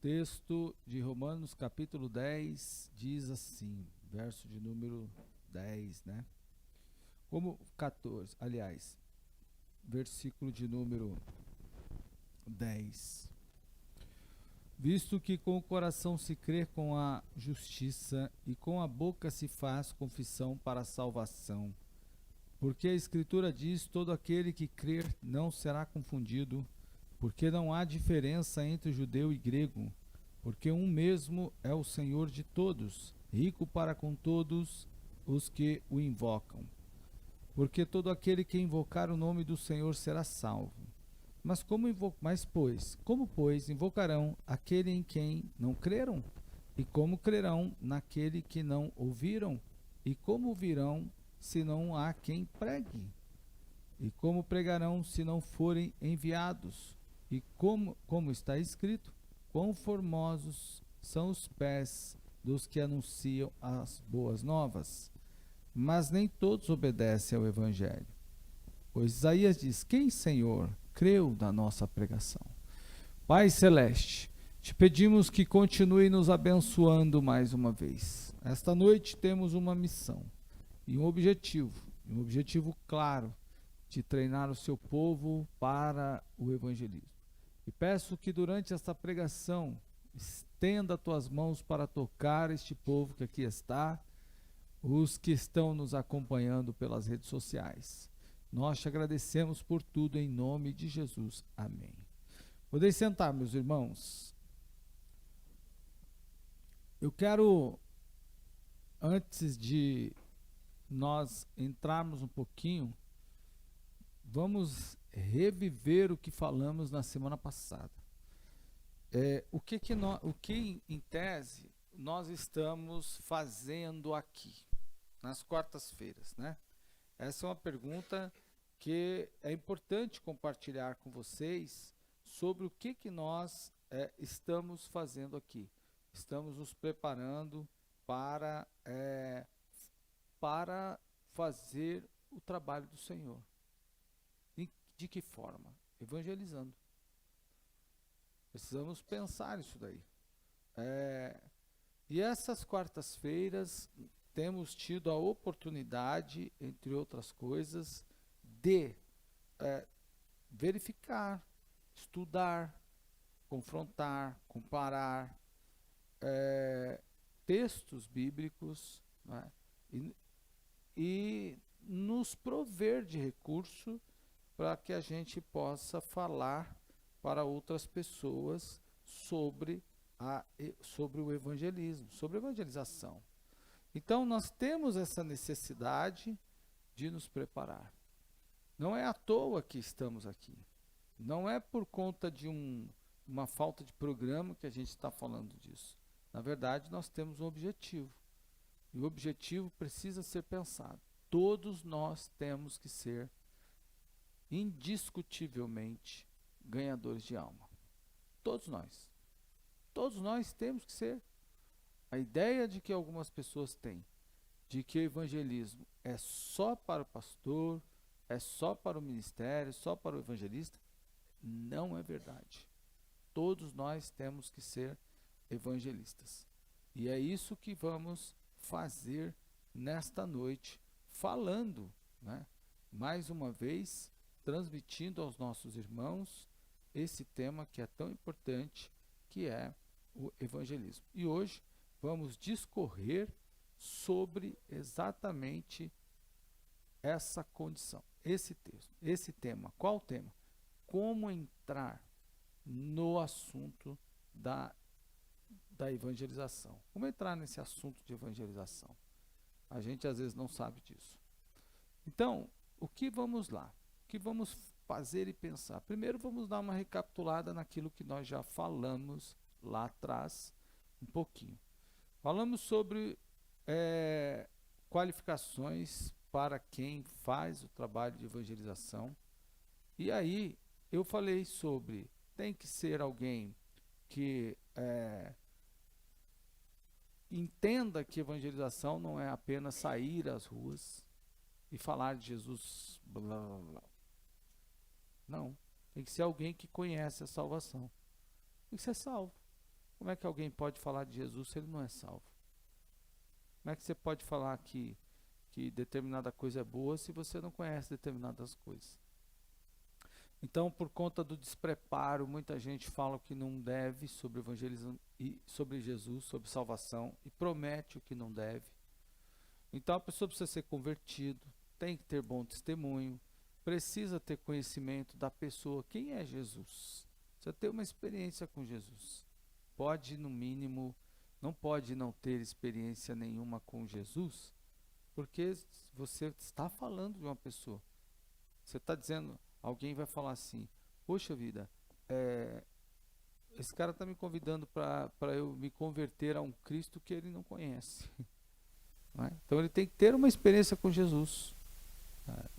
Texto de Romanos capítulo 10 diz assim, verso de número 10, né? Como 14, aliás, versículo de número 10. Visto que com o coração se crê com a justiça e com a boca se faz confissão para a salvação. Porque a Escritura diz: todo aquele que crer não será confundido, porque não há diferença entre judeu e grego, porque um mesmo é o Senhor de todos, rico para com todos os que o invocam. Porque todo aquele que invocar o nome do Senhor será salvo. Como, pois, invocarão aquele em quem não creram? E como crerão naquele que não ouviram? E como virão se não há quem pregue? E como pregarão se não forem enviados? E como está escrito, quão formosos são os pés dos que anunciam as boas novas. Mas nem todos obedecem ao Evangelho. Pois Isaías diz: quem, Senhor, creu na nossa pregação? Pai Celeste, te pedimos que continue nos abençoando mais uma vez. Esta noite temos uma missão e um objetivo claro, de treinar o seu povo para o evangelismo. E peço que durante esta pregação estenda tuas mãos para tocar este povo que aqui está, os que estão nos acompanhando pelas redes sociais. Nós te agradecemos por tudo em nome de Jesus. Amém. Podem sentar, meus irmãos. Eu quero, antes de nós entrarmos um pouquinho, vamos reviver o que falamos na semana passada. O que em tese nós estamos fazendo aqui nas quartas-feiras, né? Essa é uma pergunta que é importante compartilhar com vocês sobre o que nós estamos fazendo aqui. Estamos nos preparando para fazer o trabalho do Senhor. De que forma? Evangelizando. Precisamos pensar isso daí. E essas quartas-feiras temos tido a oportunidade, entre outras coisas, de verificar, estudar, confrontar, comparar textos bíblicos, né? e nos prover de recurso para que a gente possa falar para outras pessoas sobre o evangelismo, sobre a evangelização. Então, nós temos essa necessidade de nos preparar. Não é à toa que estamos aqui. Não é por conta de uma falta de programa que a gente está falando disso. Na verdade, nós temos um objetivo. E o objetivo precisa ser pensado. Todos nós temos que ser indiscutivelmente ganhadores de alma. Todos nós. Todos nós temos que ser. A ideia de que algumas pessoas têm, de que o evangelismo é só para o pastor, é só para o ministério, só para o evangelista, não é verdade. Todos nós temos que ser evangelistas. E é isso que vamos fazer nesta noite, falando, né? Mais uma vez, transmitindo aos nossos irmãos esse tema que é tão importante, que é o evangelismo. E hoje vamos discorrer sobre exatamente essa condição, esse texto, esse tema. Qual o tema? Como entrar no assunto da evangelização. Como entrar nesse assunto de evangelização? A gente às vezes não sabe disso. Então, o que vamos lá? O que vamos fazer e pensar? Primeiro vamos dar uma recapitulada naquilo que nós já falamos lá atrás, um pouquinho. Falamos sobre qualificações para quem faz o trabalho de evangelização. E aí eu falei sobre, tem que ser alguém que entenda que evangelização não é apenas sair às ruas e falar de Jesus, blá, blá, blá. Não, tem que ser alguém que conhece a salvação. Tem que ser salvo. Como é que alguém pode falar de Jesus se ele não é salvo? Como é que você pode falar que determinada coisa é boa se você não conhece determinadas coisas? Então, por conta do despreparo, muita gente fala o que não deve sobre evangelismo e sobre Jesus, sobre salvação, e promete o que não deve. Então, a pessoa precisa ser convertido, tem que ter bom testemunho, precisa ter conhecimento da pessoa, quem é Jesus. Precisa ter uma experiência com Jesus. Pode, no mínimo, não pode não ter experiência nenhuma com Jesus, porque você está falando de uma pessoa. Você está dizendo, alguém vai falar assim, poxa vida, esse cara está me convidando para eu me converter a um Cristo que ele não conhece. Não é? Então ele tem que ter uma experiência com Jesus.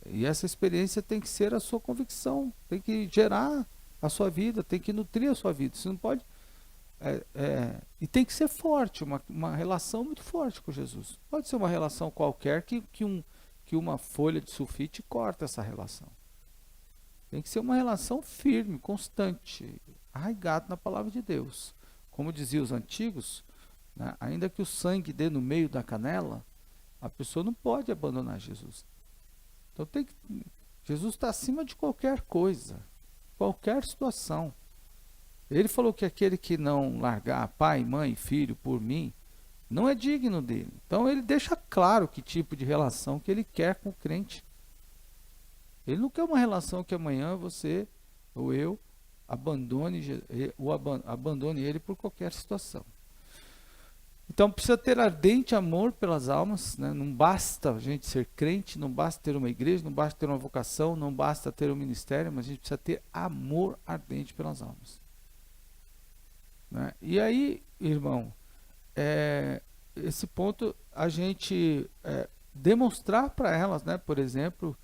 E essa experiência tem que ser a sua convicção, tem que gerar a sua vida, tem que nutrir a sua vida. Você não pode. E tem que ser forte, uma relação muito forte com Jesus. Pode ser uma relação qualquer que uma folha de sulfite corta essa relação. Tem que ser uma relação firme, constante, arraigada na palavra de Deus. Como diziam os antigos, né, ainda que o sangue dê no meio da canela, a pessoa não pode abandonar Jesus. Então Jesus está acima de qualquer coisa, qualquer situação. Ele falou que aquele que não largar pai, mãe, filho por mim, não é digno dele. Então ele deixa claro que tipo de relação que ele quer com o crente. Ele não quer uma relação que amanhã você ou eu abandone ele por qualquer situação. Então precisa ter ardente amor pelas almas, né? Não basta a gente ser crente, não basta ter uma igreja, não basta ter uma vocação, não basta ter um ministério, mas a gente precisa ter amor ardente pelas almas. Né? E aí, irmão, esse ponto a gente demonstrar para elas, né? Por exemplo,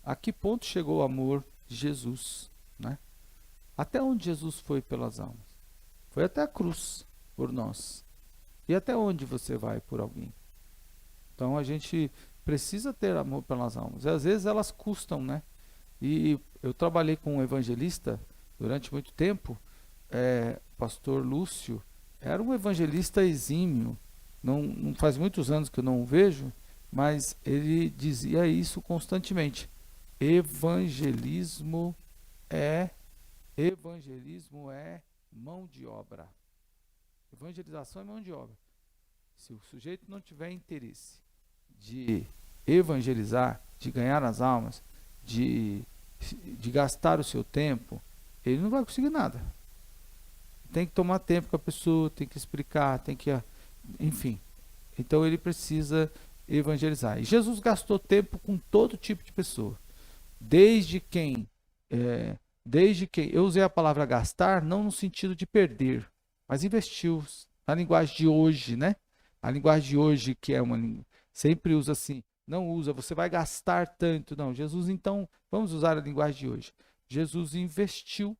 a que ponto chegou o amor de Jesus, né? Até onde Jesus foi pelas almas? Foi até a cruz por nós. E até onde você vai por alguém? Então a gente precisa ter amor pelas almas. E às vezes elas custam, né? E eu trabalhei com um evangelista durante muito tempo, pastor Lúcio, era um evangelista exímio. Não faz muitos anos que eu não o vejo, mas ele dizia isso constantemente. Evangelismo é mão de obra. Evangelização é mão de obra. Se o sujeito não tiver interesse de evangelizar, de ganhar as almas, de gastar o seu tempo, ele não vai conseguir nada. Tem que tomar tempo com a pessoa, tem que explicar, enfim. Então ele precisa evangelizar. E Jesus gastou tempo com todo tipo de pessoa. Desde quem, eu usei a palavra gastar, não no sentido de perder, mas investiu na linguagem de hoje, né? A linguagem de hoje, que é sempre usa assim, não usa, você vai gastar tanto. Não, Jesus, então, vamos usar a linguagem de hoje. Jesus investiu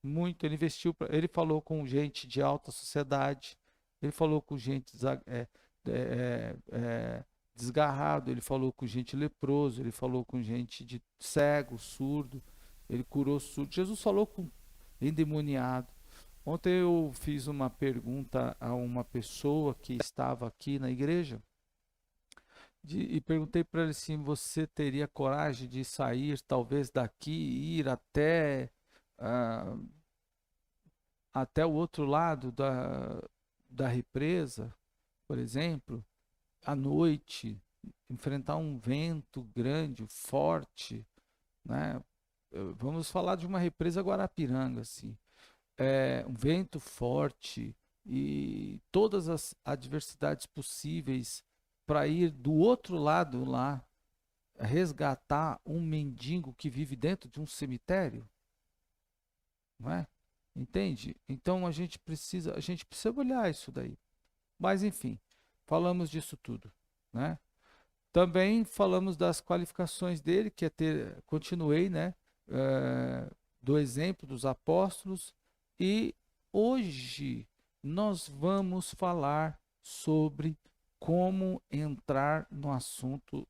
muito, ele falou com gente de alta sociedade, ele falou com gente desgarrado, ele falou com gente leproso, ele falou com gente de cego, surdo, ele curou surdo. Jesus falou com endemoniado. Ontem eu fiz uma pergunta a uma pessoa que estava aqui na igreja e perguntei para ele assim, você teria coragem de sair talvez daqui e ir até o outro lado da represa, por exemplo, à noite, enfrentar um vento grande, forte, né? Vamos falar de uma represa Guarapiranga, assim. Um vento forte e todas as adversidades possíveis para ir do outro lado lá resgatar um mendigo que vive dentro de um cemitério, não é? Entende? Então a gente precisa olhar isso daí. Mas enfim, falamos disso tudo, né? Também falamos das qualificações dele, que continuei, né? Do exemplo dos apóstolos. E hoje nós vamos falar sobre como entrar no assunto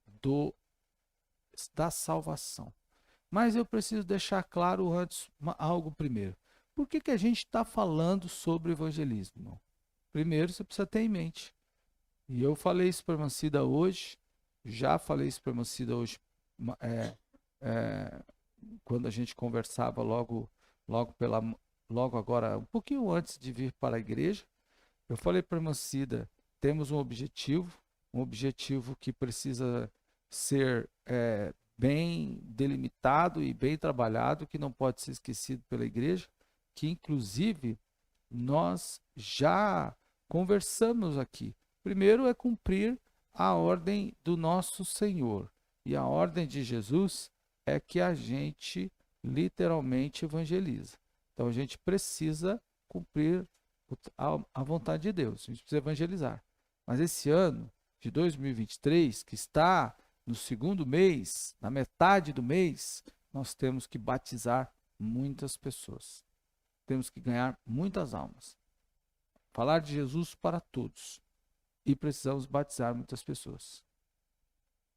da salvação. Mas eu preciso deixar claro antes algo primeiro. Por que a gente está falando sobre evangelismo, irmão? Primeiro, você precisa ter em mente. E eu falei isso para a Mancida hoje, já falei isso para a Mancida hoje, é, é, quando a gente conversava logo agora, um pouquinho antes de vir para a igreja. Eu falei para a Mancida, temos um objetivo que precisa ser bem delimitado e bem trabalhado, que não pode ser esquecido pela igreja, que inclusive nós já conversamos aqui. Primeiro é cumprir a ordem do nosso Senhor. E a ordem de Jesus é que a gente literalmente evangeliza. Então a gente precisa cumprir a vontade de Deus, a gente precisa evangelizar. Mas esse ano de 2023, que está no segundo mês, na metade do mês, nós temos que batizar muitas pessoas. Temos que ganhar muitas almas. Falar de Jesus para todos. E precisamos batizar muitas pessoas.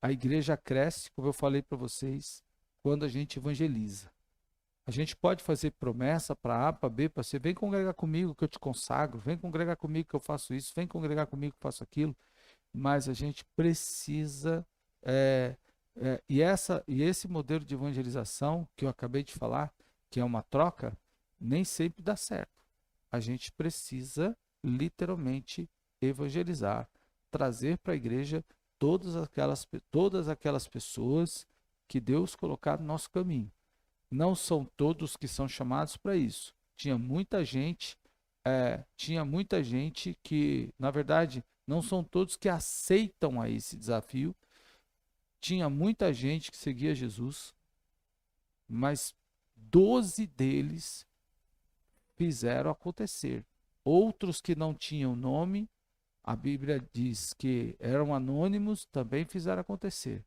A igreja cresce, como eu falei para vocês, quando a gente evangeliza. A gente pode fazer promessa para A, para B, para C. Vem congregar comigo que eu te consagro. Vem congregar comigo que eu faço isso. Vem congregar comigo que eu faço aquilo. Mas a gente precisa... e esse modelo de evangelização que eu acabei de falar, que é uma troca, nem sempre dá certo. A gente precisa literalmente evangelizar, trazer para a igreja todas aquelas pessoas que Deus colocar no nosso caminho. Não são todos que são chamados para isso. Tinha muita gente que, na verdade, não são todos que aceitam a esse desafio. Tinha muita gente que seguia Jesus, mas 12 deles fizeram acontecer. Outros que não tinham nome, a Bíblia diz que eram anônimos, também fizeram acontecer.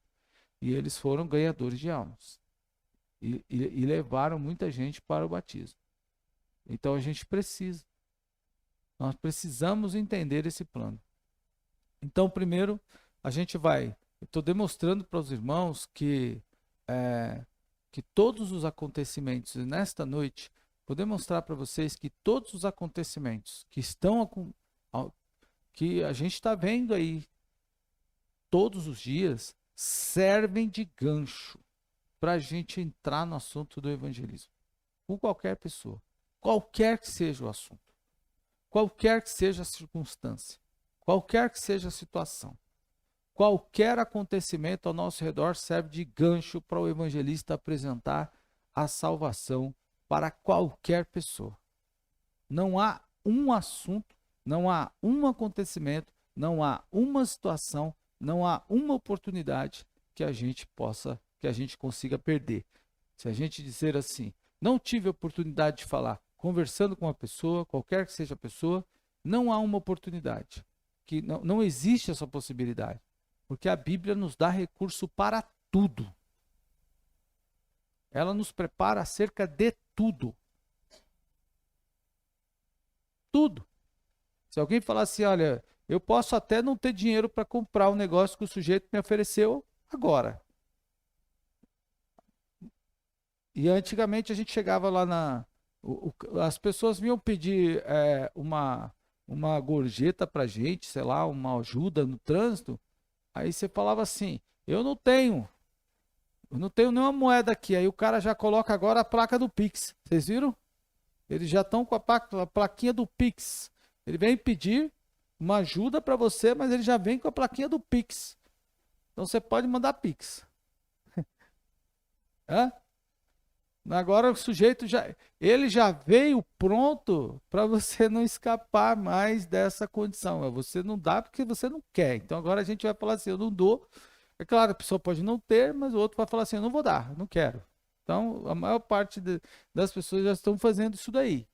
E eles foram ganhadores de almas. E levaram muita gente para o batismo. Então nós precisamos entender esse plano. Então, primeiro, eu estou demonstrando para os irmãos que todos os acontecimentos, e nesta noite, vou demonstrar para vocês que todos os acontecimentos que a gente está vendo aí todos os dias, servem de gancho para a gente entrar no assunto do evangelismo. Com qualquer pessoa, qualquer que seja o assunto, qualquer que seja a circunstância, qualquer que seja a situação, qualquer acontecimento ao nosso redor serve de gancho para o evangelista apresentar a salvação para qualquer pessoa. Não há um assunto, não há um acontecimento, não há uma situação, não há uma oportunidade que a gente consiga perder. Se a gente dizer assim, não tive a oportunidade de falar, conversando com uma pessoa, qualquer que seja a pessoa, não há uma oportunidade. Que não existe essa possibilidade. Porque a Bíblia nos dá recurso para tudo. Ela nos prepara acerca de tudo. Tudo. Se alguém falar assim, olha, eu posso até não ter dinheiro para comprar o negócio que o sujeito me ofereceu agora. E antigamente a gente chegava lá as pessoas vinham pedir uma gorjeta para a gente, sei lá, uma ajuda no trânsito. Aí você falava assim, eu não tenho nenhuma moeda aqui. Aí o cara já coloca agora a placa do Pix. Vocês viram? Eles já estão com a plaquinha do Pix. Ele vem pedir uma ajuda para você, mas ele já vem com a plaquinha do Pix. Então você pode mandar Pix. Hã? Agora o sujeito ele já veio pronto para você não escapar mais dessa condição. Você não dá porque você não quer. Então agora a gente vai falar assim, eu não dou. É claro, a pessoa pode não ter, mas o outro vai falar assim, eu não vou dar, não quero. Então a maior parte das pessoas já estão fazendo isso daí.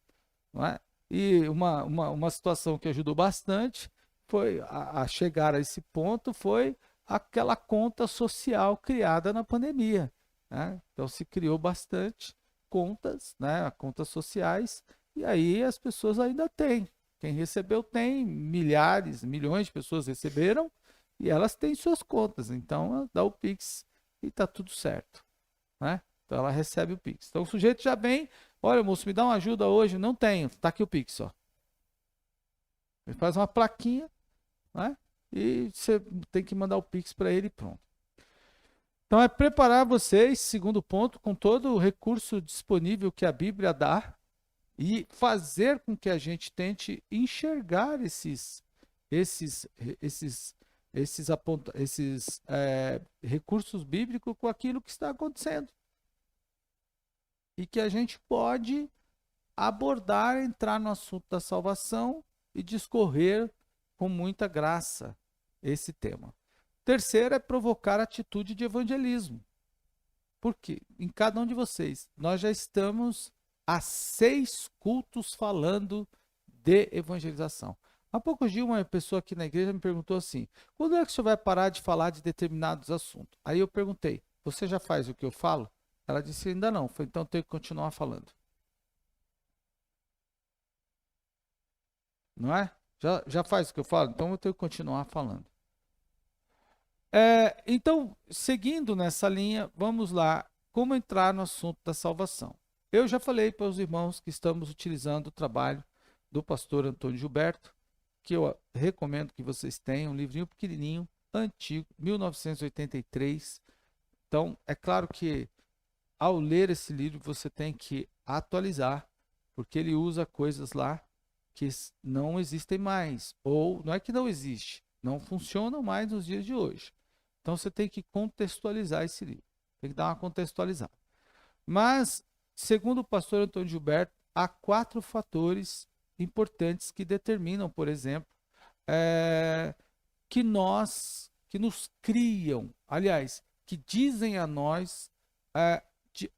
Não é? E uma situação que ajudou bastante foi a chegar a esse ponto foi aquela conta social criada na pandemia. Né? Então se criou bastante contas, né? Contas sociais, e aí as pessoas ainda têm. Quem recebeu tem, milhões de pessoas receberam, e elas têm suas contas. Então ela dá o Pix e está tudo certo. Né? Então ela recebe o Pix. Então o sujeito já vem Olha, moço, me dá uma ajuda hoje. Não tenho. Tá aqui o Pix, ó. Ele faz uma plaquinha, né? E você tem que mandar o Pix para ele e pronto. Então é preparar vocês, segundo ponto, com todo o recurso disponível que a Bíblia dá e fazer com que a gente tente enxergar esses, esses, esses recursos bíblicos com aquilo que está acontecendo. E que a gente pode abordar, entrar no assunto da salvação e discorrer com muita graça esse tema. Terceiro é provocar atitude de evangelismo. Por quê? Em cada um de vocês, nós já estamos há 6 cultos falando de evangelização. Há poucos dias, uma pessoa aqui na igreja me perguntou assim: quando é que o senhor vai parar de falar de determinados assuntos? Aí eu perguntei: você já faz o que eu falo? Ela disse: ainda não. Falei: então tenho que continuar falando. Não é? Já faz o que eu falo? Então eu tenho que continuar falando. Então, seguindo nessa linha, vamos lá. Como entrar no assunto da salvação? Eu já falei para os irmãos que estamos utilizando o trabalho do pastor Antônio Gilberto, que eu recomendo que vocês tenham, um livrinho pequenininho, antigo, 1983. Então, é claro que ao ler esse livro você tem que atualizar, porque ele usa coisas lá que não existem mais, ou não é que não existe, não funcionam mais nos dias de hoje. Então você tem que contextualizar esse livro, tem que dar uma contextualizada. Mas, segundo o pastor Antônio Gilberto, há 4 fatores importantes que determinam, por exemplo, que nos criam, aliás, que dizem a nós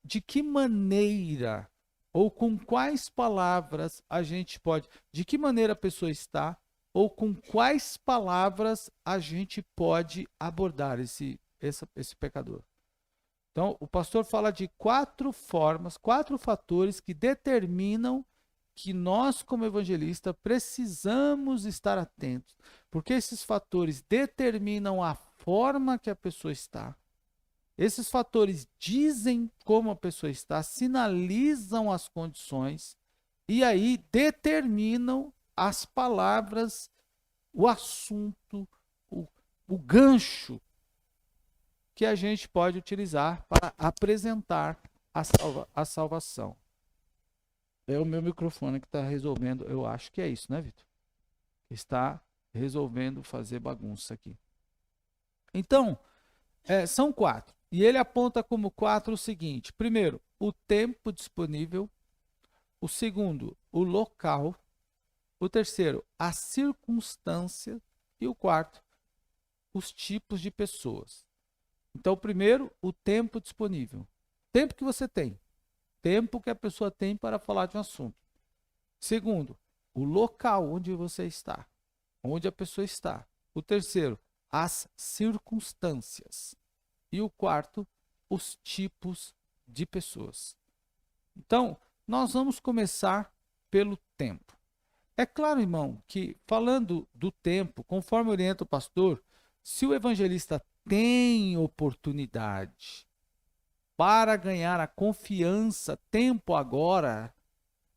de que maneira ou com quais palavras a gente pode, de que maneira a pessoa está, ou com quais palavras a gente pode abordar esse pecador. Então, o pastor fala de 4 formas, 4 fatores que determinam que nós, como evangelista, precisamos estar atentos, porque esses fatores determinam a forma que a pessoa está. Esses fatores dizem como a pessoa está, sinalizam as condições e aí determinam as palavras, o assunto, o gancho que a gente pode utilizar para apresentar a salvação. É o meu microfone que está resolvendo, eu acho que é isso, né, Vitor? Está resolvendo fazer bagunça aqui. Então, são 4. E ele aponta como 4 o seguinte: primeiro, o tempo disponível. O segundo, o local. O terceiro, a circunstância. E o quarto, os tipos de pessoas. Então, primeiro, o tempo disponível. Tempo que você tem. Tempo que a pessoa tem para falar de um assunto. Segundo, o local onde você está. Onde a pessoa está. O terceiro, as circunstâncias. E o quarto, os tipos de pessoas. Então, nós vamos começar pelo tempo. É claro, irmão, que falando do tempo, conforme orienta o pastor, se o evangelista tem oportunidade para ganhar a confiança, tempo agora,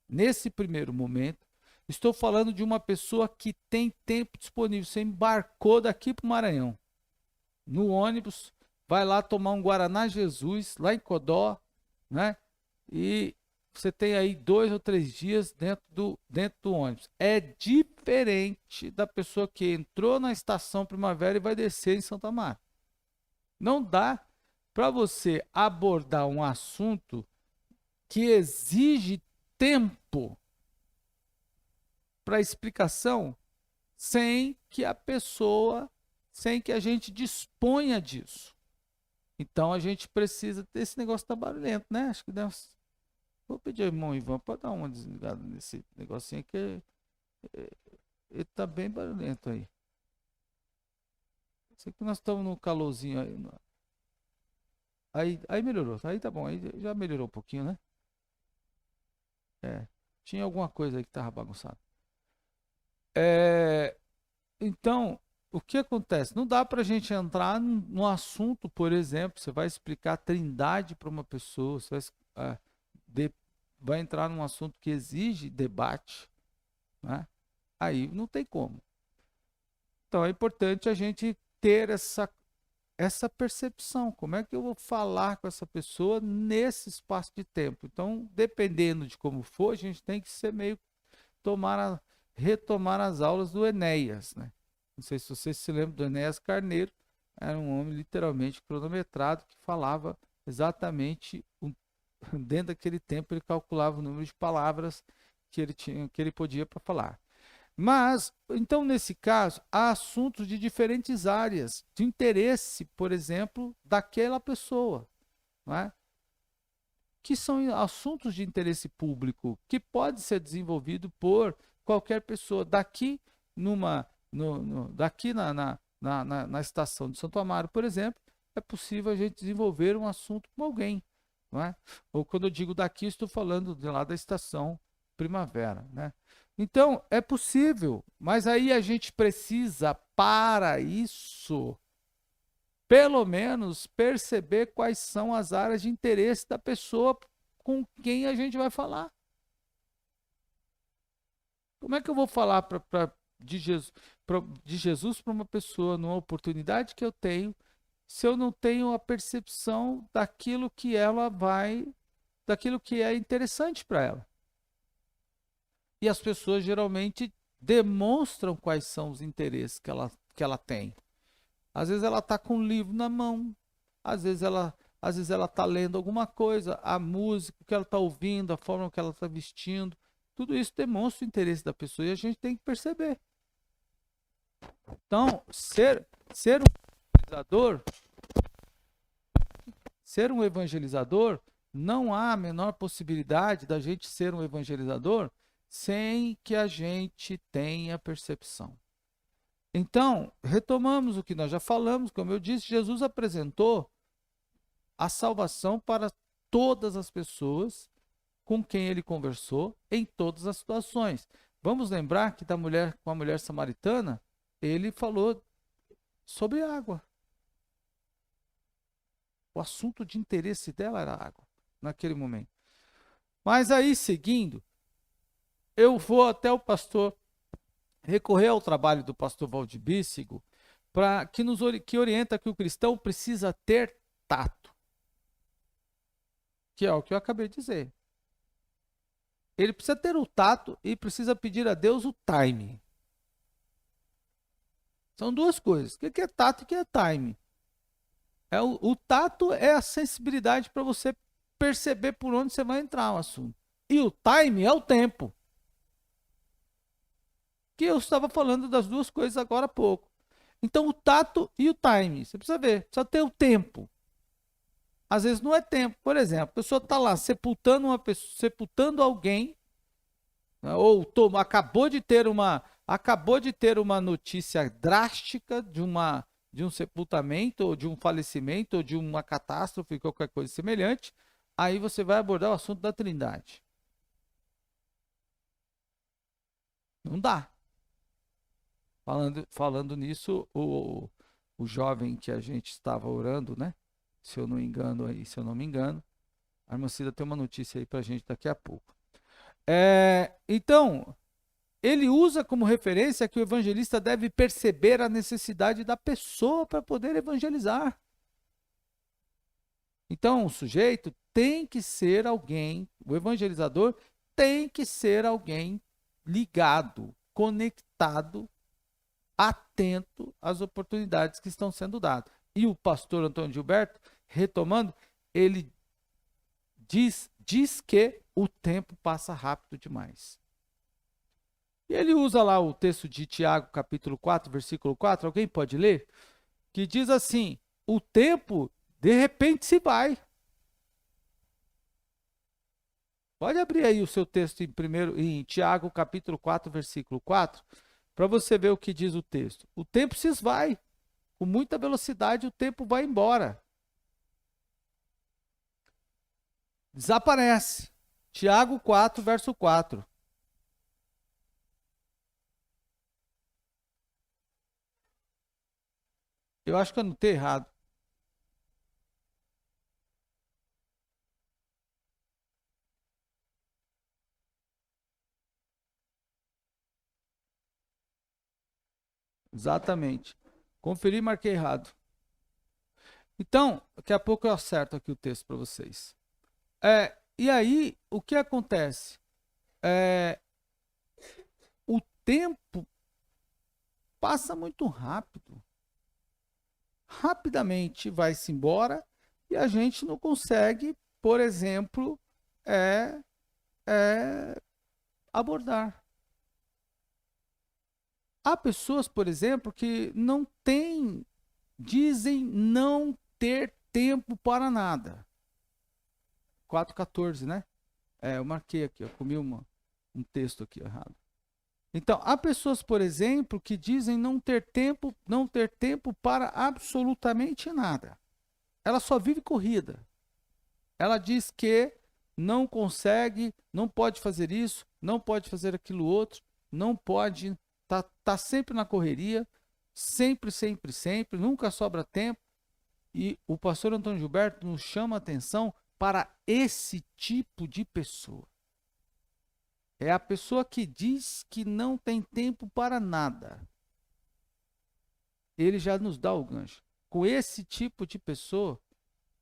nesse primeiro momento, estou falando de uma pessoa que tem tempo disponível. Você embarcou daqui para o Maranhão, no ônibus, vai lá tomar um Guaraná Jesus, lá em Codó, né? E você tem aí 2 ou 3 dias dentro do ônibus. É diferente da pessoa que entrou na estação Primavera e vai descer em Santa Marta. Não dá para você abordar um assunto que exige tempo para explicação sem que a gente disponha disso. Então a gente precisa ter esse negócio tá barulhento, né? Acho que deve. Vou pedir ao irmão Ivan para dar uma desligada nesse negocinho que ele tá bem barulhento aí. Sei que nós estamos no calorzinho aí. Aí melhorou, aí tá bom, aí já melhorou um pouquinho, né? Tinha alguma coisa aí que tava bagunçado. Então, o que acontece? Não dá para a gente entrar num assunto, por exemplo, você vai explicar a trindade para uma pessoa, você vai vai entrar num assunto que exige debate, né? Aí não tem como. Então é importante a gente ter essa percepção. Como é que eu vou falar com essa pessoa nesse espaço de tempo? Então, dependendo de como for, a gente tem que ser meio tomar retomar as aulas do Enéas, né? Não sei se você se lembra do Enéas Carneiro, era um homem literalmente cronometrado que falava exatamente dentro daquele tempo ele calculava o número de palavras que ele tinha, que ele podia para falar. Mas, então, nesse caso, há assuntos de diferentes áreas de interesse, por exemplo, daquela pessoa, não é? Que são assuntos de interesse público, que pode ser desenvolvido por qualquer pessoa. Daqui, daqui na estação de Santo Amaro, por exemplo, é possível a gente desenvolver um assunto com alguém. Não é? Ou quando eu digo daqui, estou falando de lá da estação Primavera. Né? Então, é possível, mas aí a gente precisa, para isso, pelo menos perceber quais são as áreas de interesse da pessoa com quem a gente vai falar. Como é que eu vou falar de Jesus para uma pessoa numa oportunidade que eu tenho, se eu não tenho a percepção daquilo que ela vai, daquilo que é interessante para ela? E as pessoas geralmente demonstram quais são os interesses que ela tem. Às vezes ela está com um livro na mão, às vezes ela está lendo alguma coisa, a música que ela está ouvindo, a forma que ela está vestindo, tudo isso demonstra o interesse da pessoa e a gente tem que perceber. Então, evangelizador, ser um evangelizador, não há a menor possibilidade da gente ser um evangelizador sem que a gente tenha percepção. Então, retomamos o que nós já falamos, como eu disse, Jesus apresentou a salvação para todas as pessoas com quem ele conversou em todas as situações. Vamos lembrar que com a mulher samaritana, ele falou sobre água. O assunto de interesse dela era água, naquele momento. Mas aí, seguindo, eu vou até o pastor, recorrer ao trabalho do pastor Valdir Bíssigo, que orienta que o cristão precisa ter tato, que é o que eu acabei de dizer. Ele precisa ter o tato e precisa pedir a Deus o time. São duas coisas. O que é tato e o que é time? O tato é a sensibilidade para você perceber por onde você vai entrar no assunto. E o time é o tempo. Que eu estava falando das duas coisas agora há pouco. Então, o tato e o time. Você precisa ver, precisa ter o tempo. Às vezes não é tempo. Por exemplo, a pessoa está lá sepultando alguém, né, ou acabou de ter uma notícia drástica de um sepultamento, ou de um falecimento, ou de uma catástrofe, qualquer coisa semelhante. Aí você vai abordar o assunto da Trindade. Não dá. Falando nisso, o jovem que a gente estava orando, né? Se eu não me engano, a irmã Cida tem uma notícia aí para a gente daqui a pouco. Então, ele usa como referência que o evangelista deve perceber a necessidade da pessoa para poder evangelizar. Então, o sujeito tem que ser alguém, o evangelizador tem que ser alguém ligado, conectado, atento às oportunidades que estão sendo dadas. E o pastor Antônio Gilberto, retomando, ele diz que o tempo passa rápido demais. E ele usa lá o texto de Tiago, capítulo 4, versículo 4, alguém pode ler? Que diz assim: o tempo de repente se vai. Pode abrir aí o seu texto em Tiago, capítulo 4, versículo 4, para você ver o que diz o texto. O tempo se esvai. Com muita velocidade, o tempo vai embora. Desaparece. Tiago 4, verso 4. Eu acho que eu anotei errado. Exatamente. Conferi e marquei errado. Então, daqui a pouco eu acerto aqui o texto para vocês. E aí, o que acontece? O tempo passa muito rápido. Rapidamente vai-se embora e a gente não consegue, por exemplo, é, abordar. Há pessoas, por exemplo, que não têm, dizem não ter tempo para nada. 4:14, né? Eu marquei aqui, eu comi um texto aqui errado. Então, há pessoas, por exemplo, que dizem não ter tempo para absolutamente nada. Ela só vive corrida. Ela diz que não consegue, não pode fazer isso, não pode fazer aquilo outro, não pode, tá sempre na correria, sempre, sempre, sempre, nunca sobra tempo. E o pastor Antônio Gilberto nos chama a atenção para esse tipo de pessoa. É a pessoa que diz que não tem tempo para nada. Ele já nos dá o gancho. Com esse tipo de pessoa,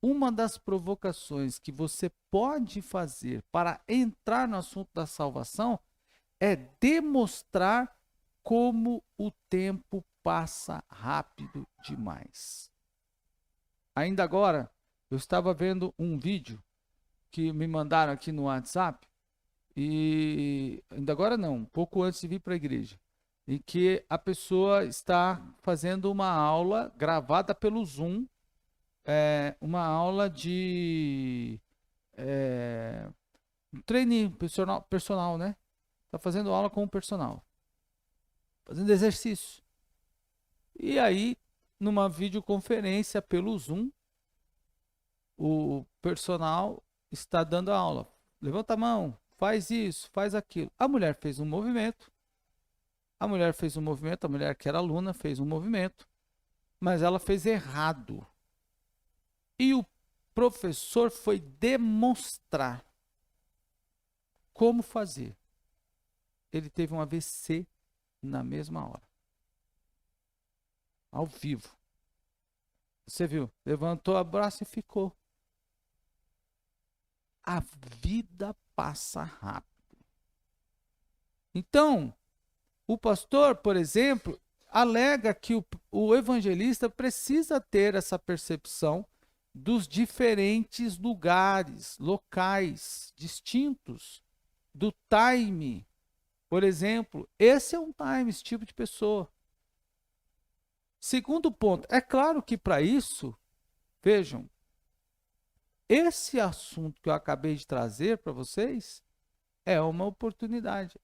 uma das provocações que você pode fazer para entrar no assunto da salvação é demonstrar como o tempo passa rápido demais. Ainda agora, eu estava vendo um vídeo que me mandaram aqui no WhatsApp, e ainda agora não, um pouco antes de vir para a igreja, em que a pessoa está fazendo uma aula gravada pelo Zoom, uma aula de um treininho personal, né? Está fazendo aula com o personal, fazendo exercício. E aí, numa videoconferência pelo Zoom, o personal está dando a aula. Levanta a mão, faz isso, faz aquilo. A mulher fez um movimento, a mulher que era aluna fez um movimento, mas ela fez errado. E o professor foi demonstrar como fazer. Ele teve um AVC na mesma hora. Ao vivo. Você viu? Levantou o braço e ficou. A vida passa rápido. Então, o pastor, por exemplo, alega que o evangelista precisa ter essa percepção dos diferentes lugares, locais distintos, do time. Por exemplo, esse é um time, esse tipo de pessoa. Segundo ponto, é claro que para isso, vejam, esse assunto que eu acabei de trazer para vocês é uma oportunidade,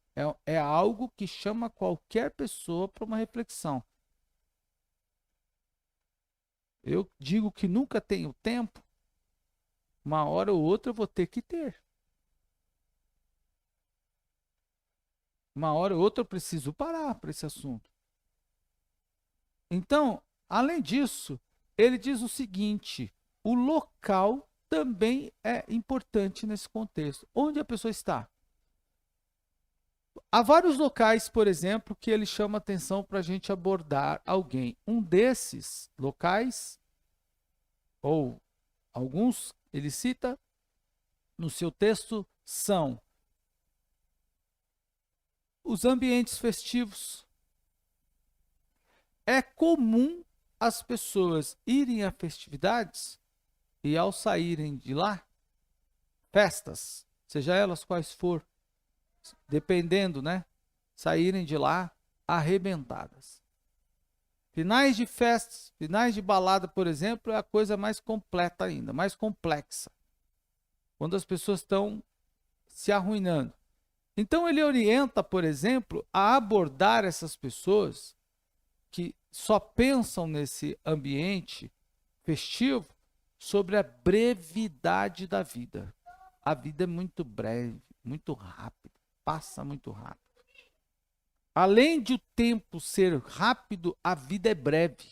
é algo que chama qualquer pessoa para uma reflexão. Eu digo que nunca tenho tempo, uma hora ou outra eu vou ter que ter. Uma hora ou outra eu preciso parar para esse assunto. Então, além disso, ele diz o seguinte: o local também é importante nesse contexto. Onde a pessoa está? Há vários locais, por exemplo, que ele chama atenção para a gente abordar alguém. Um desses locais, ou alguns, ele cita no seu texto, são os ambientes festivos. É comum as pessoas irem a festividades e, ao saírem de lá, festas, seja elas quais for, dependendo, né? Saírem de lá arrebentadas. Finais de festas, finais de balada, por exemplo, é a coisa mais completa ainda, mais complexa. Quando as pessoas estão se arruinando. Então ele orienta, por exemplo, a abordar essas pessoas que só pensam nesse ambiente festivo sobre a brevidade da vida. A vida é muito breve, muito rápida, passa muito rápido. Além de o tempo ser rápido, a vida é breve.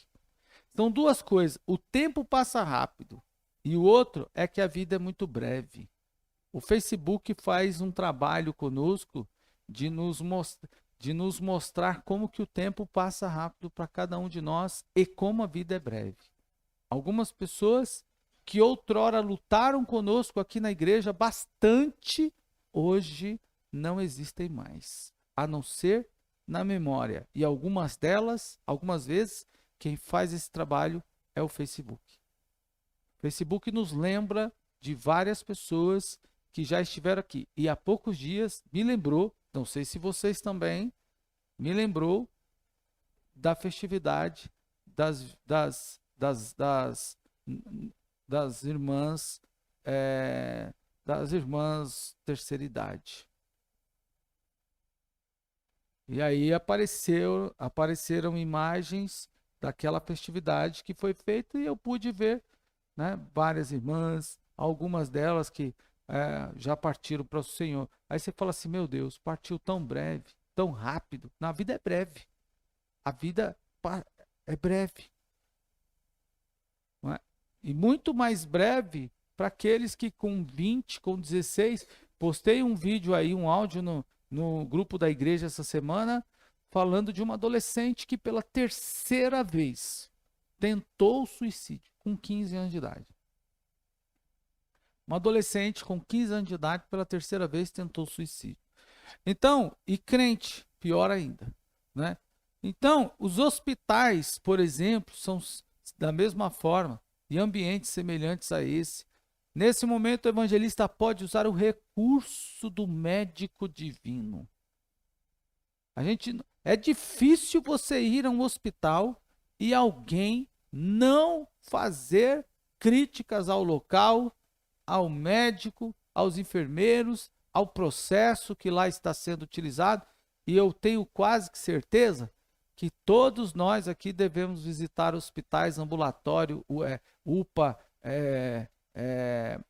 São duas coisas. O tempo passa rápido e o outro é que a vida é muito breve. O Facebook faz um trabalho conosco de nos mostrar, de nos mostrar como que o tempo passa rápido para cada um de nós e como a vida é breve. Algumas pessoas que outrora lutaram conosco aqui na igreja bastante, hoje não existem mais, a não ser na memória. E algumas delas, algumas vezes, quem faz esse trabalho é o Facebook. O Facebook nos lembra de várias pessoas que já estiveram aqui. E há poucos dias me lembrou, não sei se vocês também, me lembrou da festividade das irmãs, das irmãs terceira idade. E aí apareceram imagens daquela festividade que foi feita e eu pude ver, né, várias irmãs, algumas delas que já partiram para o Senhor. Aí você fala assim, meu Deus, partiu tão breve, tão rápido. Na vida é breve. A vida é breve. Não é? E muito mais breve para aqueles que com 20, com 16, postei um vídeo aí, um áudio no grupo da igreja essa semana, falando de uma adolescente que pela terceira vez tentou o suicídio, com 15 anos de idade. Uma adolescente com 15 anos de idade, pela terceira vez, tentou suicídio. Então, e crente, pior ainda, né? Então, os hospitais, por exemplo, são da mesma forma, e ambientes semelhantes a esse. Nesse momento, o evangelista pode usar o recurso do médico divino. É difícil você ir a um hospital e alguém não fazer críticas ao local, ao médico, aos enfermeiros, ao processo que lá está sendo utilizado. E eu tenho quase que certeza que todos nós aqui devemos visitar hospitais, ambulatório, UPA,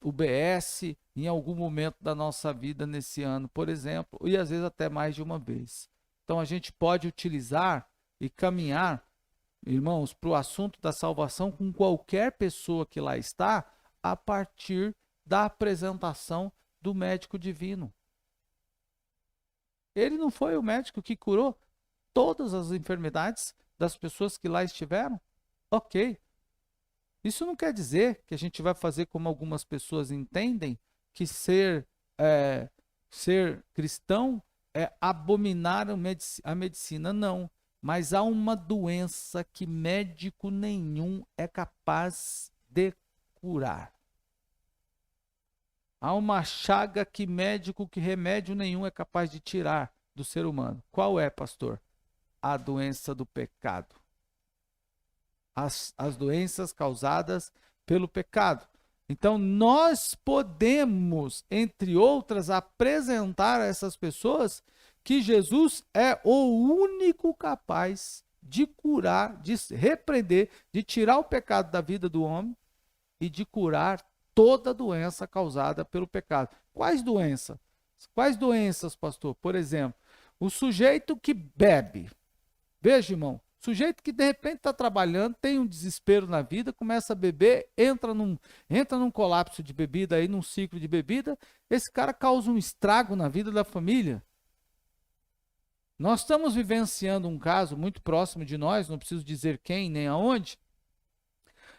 UBS, em algum momento da nossa vida nesse ano, por exemplo, e às vezes até mais de uma vez. Então a gente pode utilizar e caminhar, irmãos, para o assunto da salvação com qualquer pessoa que lá está, a partir da apresentação do médico divino. Ele não foi o médico que curou todas as enfermidades das pessoas que lá estiveram? Ok. Isso não quer dizer que a gente vai fazer como algumas pessoas entendem, que ser cristão é abominar a medicina. Não. Mas há uma doença que médico nenhum é capaz de curar. Há uma chaga que remédio nenhum é capaz de tirar do ser humano. Qual é, pastor? A doença do pecado. As doenças causadas pelo pecado. Então, nós podemos, entre outras, apresentar a essas pessoas que Jesus é o único capaz de curar, de repreender, de tirar o pecado da vida do homem e de curar toda doença causada pelo pecado. Quais doenças? Quais doenças, pastor? Por exemplo, o sujeito que bebe. Veja, irmão, sujeito que de repente está trabalhando, tem um desespero na vida, começa a beber, entra num colapso de bebida, aí, num ciclo de bebida, esse cara causa um estrago na vida da família. Nós estamos vivenciando um caso muito próximo de nós, não preciso dizer quem nem aonde,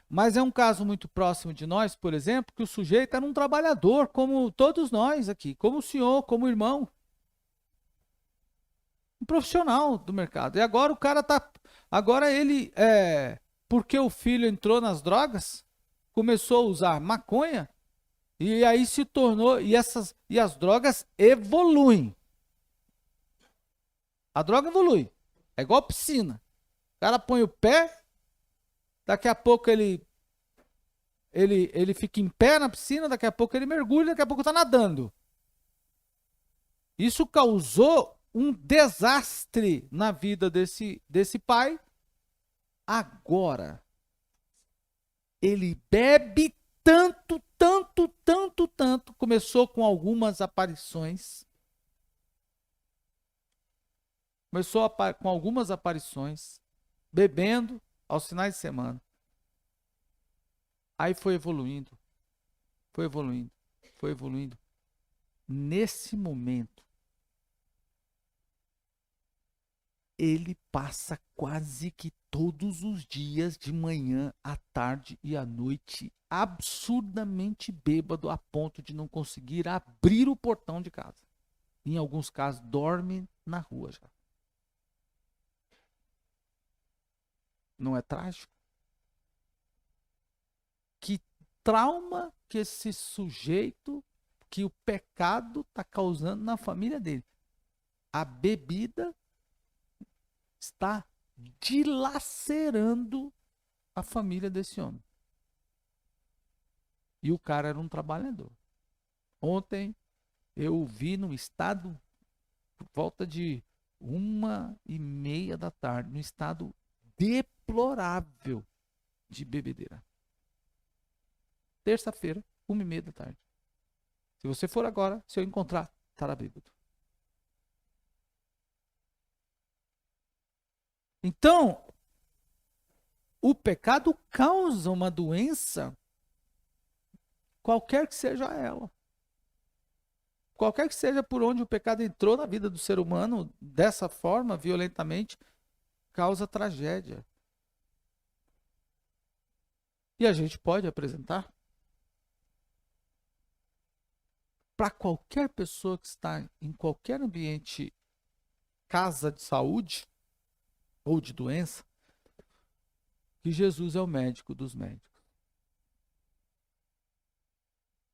mas é um caso muito próximo de nós, por exemplo, que o sujeito era um trabalhador, como todos nós aqui, como o senhor, como o irmão. Um profissional do mercado. E agora o cara tá. Agora ele, porque o filho entrou nas drogas, começou a usar maconha, e aí se tornou. E as drogas evoluem. A droga evolui. É igual piscina. O cara põe o pé, daqui a pouco ele fica em pé na piscina, daqui a pouco ele mergulha, daqui a pouco está nadando. Isso causou um desastre na vida desse pai. Agora, ele bebe tanto, começou com algumas aparições. Com algumas aparições, bebendo aos finais de semana. Aí foi evoluindo. Nesse momento, ele passa quase que todos os dias, de manhã, à tarde e à noite, absurdamente bêbado a ponto de não conseguir abrir o portão de casa. Em alguns casos, dorme na rua já. Não é trágico? Que trauma que esse sujeito, que o pecado está causando na família dele. A bebida está dilacerando a família desse homem. E o cara era um trabalhador. Ontem eu vi no estado, por volta de 1h30 da tarde, no estado deplorável de bebedeira. Terça-feira, 1h30 da tarde. Se você for agora, se eu encontrar, estará bêbado. Então, o pecado causa uma doença, qualquer que seja ela. Qualquer que seja por onde o pecado entrou na vida do ser humano, dessa forma, violentamente, causa tragédia. E a gente pode apresentar para qualquer pessoa que está em qualquer ambiente, casa de saúde ou de doença, que Jesus é o médico dos médicos.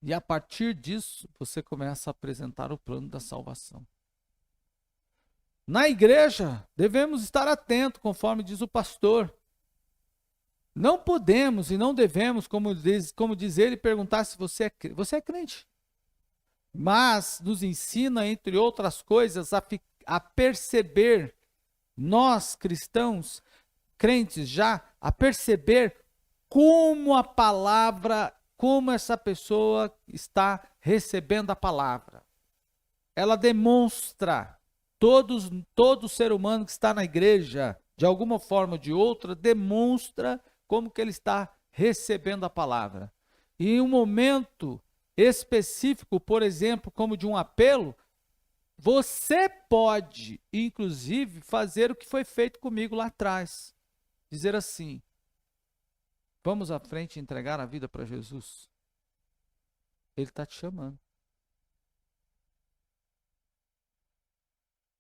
E a partir disso, você começa a apresentar o plano da salvação. Na igreja, devemos estar atentos, conforme diz o pastor. Não podemos e não devemos, como diz ele, perguntar se você é crente. Mas nos ensina, entre outras coisas, a perceber, nós cristãos, crentes já, a perceber como a palavra, como essa pessoa está recebendo a palavra. Ela demonstra, todo ser humano que está na igreja, de alguma forma ou de outra, demonstra como que ele está recebendo a palavra. E em um momento específico, por exemplo, como de um apelo, você pode, inclusive, fazer o que foi feito comigo lá atrás. Dizer assim: vamos à frente e entregar a vida para Jesus. Ele está te chamando.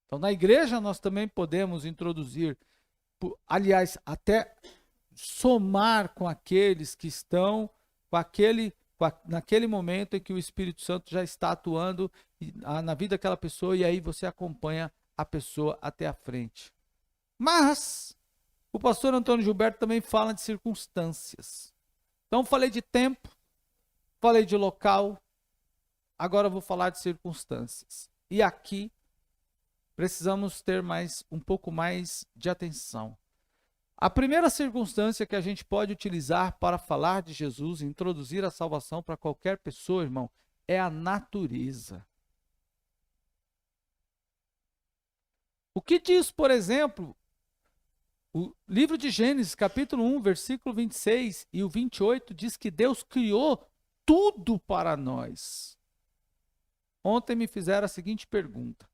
Então, na igreja, nós também podemos introduzir, aliás, até somar com aqueles que estão, naquele momento em que o Espírito Santo já está atuando na vida daquela pessoa, e aí você acompanha a pessoa até a frente. Mas o pastor Antônio Gilberto também fala de circunstâncias. Então, falei de tempo, falei de local, agora eu vou falar de circunstâncias. E aqui precisamos ter um pouco mais de atenção. A primeira circunstância que a gente pode utilizar para falar de Jesus, introduzir a salvação para qualquer pessoa, irmão, é a natureza. O que diz, por exemplo, o livro de Gênesis, capítulo 1, versículo 26 e o 28, diz que Deus criou tudo para nós. Ontem me fizeram a seguinte pergunta.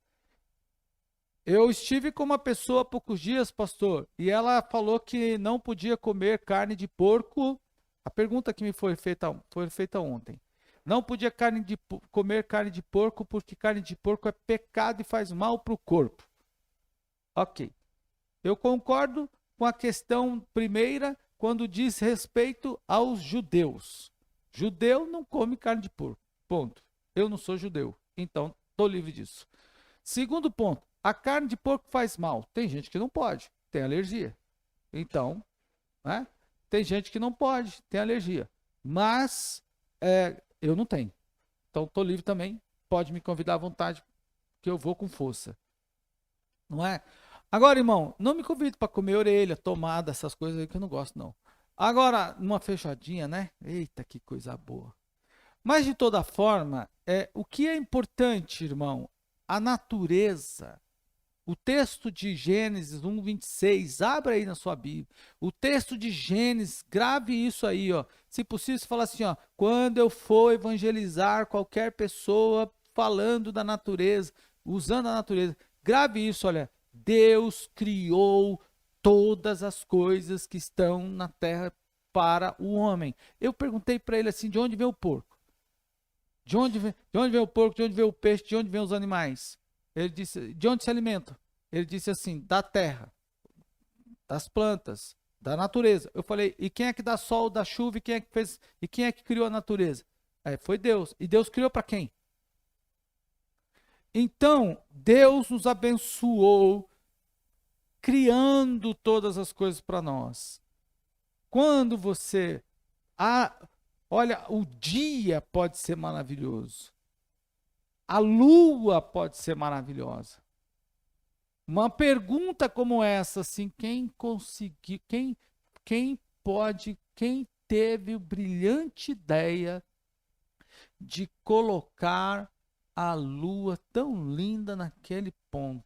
Eu estive com uma pessoa há poucos dias, pastor, e ela falou que não podia comer carne de porco. A pergunta que me foi feita ontem. Não podia comer carne de porco porque carne de porco é pecado e faz mal para o corpo. Ok. Eu concordo com a questão primeira quando diz respeito aos judeus. Judeu não come carne de porco. Ponto. Eu não sou judeu, então estou livre disso. Segundo ponto. A carne de porco faz mal. Tem gente que não pode, tem alergia. Então, né? Tem gente que não pode, tem alergia. Mas eu não tenho. Então, estou livre também. Pode me convidar à vontade, que eu vou com força. Não é? Agora, irmão, não me convide para comer orelha, tomada, essas coisas aí que eu não gosto, não. Agora, numa fechadinha, né? Eita, que coisa boa. Mas, de toda forma, o que é importante, irmão? A natureza. O texto de Gênesis 1:26, abra aí na sua Bíblia. O texto de Gênesis, grave isso aí, ó. Se possível, você fala assim, ó, quando eu for evangelizar qualquer pessoa falando da natureza, usando a natureza, grave isso, olha. Deus criou todas as coisas que estão na terra para o homem. Eu perguntei para ele assim, de onde vem o porco? De onde vem o porco? De onde vem o peixe? De onde vem os animais? Ele disse, de onde se alimenta? Ele disse assim, da terra, das plantas, da natureza. Eu falei, e quem é que dá sol, dá chuva, e quem é que fez, e quem é que criou a natureza? Aí foi Deus. E Deus criou para quem? Então, Deus nos abençoou criando todas as coisas para nós. Quando você olha, o dia pode ser maravilhoso. A lua pode ser maravilhosa. Uma pergunta como essa, assim, quem conseguiu, quem teve a brilhante ideia de colocar a lua tão linda naquele ponto?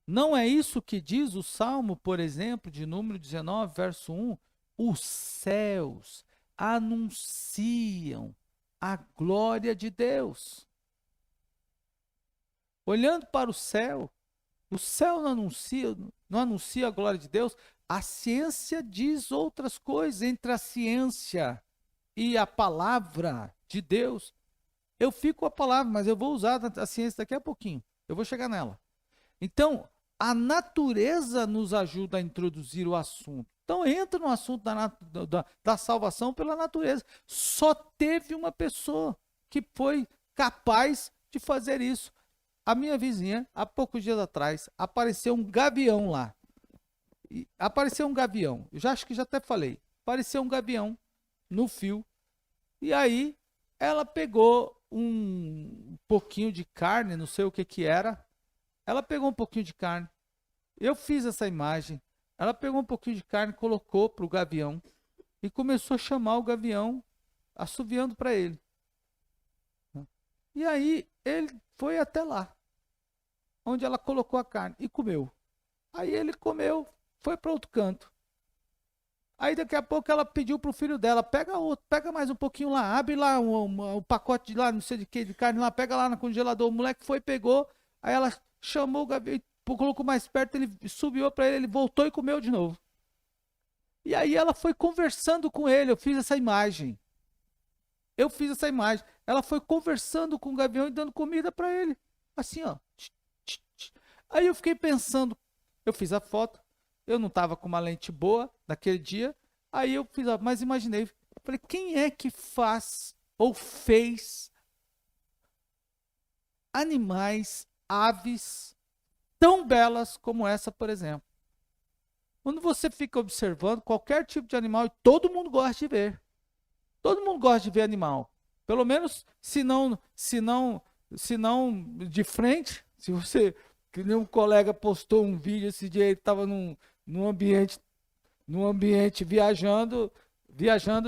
Não é isso que diz o Salmo, por exemplo, de número 19, verso 1? Os céus anunciam a glória de Deus. Olhando para o céu não anuncia a glória de Deus. A ciência diz outras coisas. Entre a ciência e a palavra de Deus, eu fico com a palavra, mas eu vou usar a ciência daqui a pouquinho. Eu vou chegar nela. Então, a natureza nos ajuda a introduzir o assunto. Então, entra no assunto da salvação pela natureza. Só teve uma pessoa que foi capaz de fazer isso. A minha vizinha, há poucos dias atrás, apareceu um gavião lá. Apareceu um gavião. Eu acho que já até falei. Apareceu um gavião no fio. E aí, ela pegou um pouquinho de carne, não sei o que era. Ela pegou um pouquinho de carne. Eu fiz essa imagem. Ela pegou um pouquinho de carne, colocou para o gavião e começou a chamar o gavião, assoviando para ele. E aí ele foi até lá, onde ela colocou a carne e comeu. Aí ele comeu, foi para outro canto. Aí daqui a pouco ela pediu para o filho dela, pega mais um pouquinho lá, abre lá um pacote de lá, não sei de que, de carne lá, pega lá no congelador. O moleque foi, pegou, aí ela chamou o gavião, colocou mais perto, ele subiu para ele, ele voltou e comeu de novo. E aí ela foi conversando com ele, eu fiz essa imagem. Ela foi conversando com o gavião e dando comida para ele. Assim, ó. Aí eu fiquei pensando, eu fiz a foto, eu não estava com uma lente boa naquele dia, aí eu fiz, mas imaginei, falei, quem é que faz ou fez animais, aves, tão belas como essa, por exemplo? Quando você fica observando qualquer tipo de animal, e todo mundo gosta de ver. Todo mundo gosta de ver animal. Pelo menos, se não de frente, se você, que nem um colega postou um vídeo esse dia, ele estava num ambiente viajando,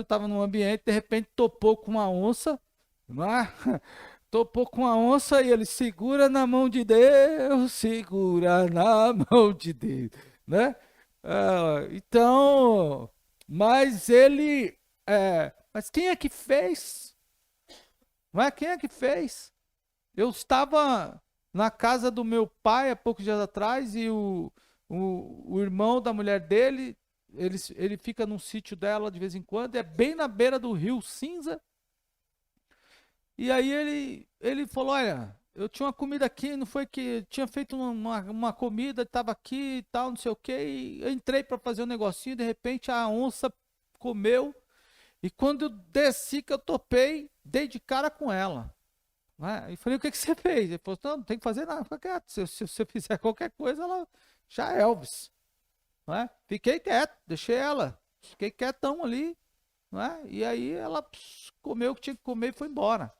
estava num ambiente, de repente topou com uma onça, topou com a onça e ele segura na mão de Deus, segura na mão de Deus, né? Então, mas mas quem é que fez? Não é? Quem é que fez? Eu estava na casa do meu pai há poucos dias atrás e o irmão da mulher dele, ele fica num sítio dela de vez em quando, é bem na beira do Rio Cinza. E aí ele falou, olha, eu tinha uma comida aqui, não foi que tinha feito uma comida, estava aqui e tal, não sei o que, e eu entrei para fazer um negocinho, de repente a onça comeu, e quando eu desci, que eu topei, dei de cara com ela. Né? E falei, o que você fez? Ele falou, não tem que fazer nada, fica quieto, se você fizer qualquer coisa, ela já é Elvis. Né? Fiquei quieto, deixei ela, fiquei quietão ali, né? E aí ela comeu o que tinha que comer e foi embora.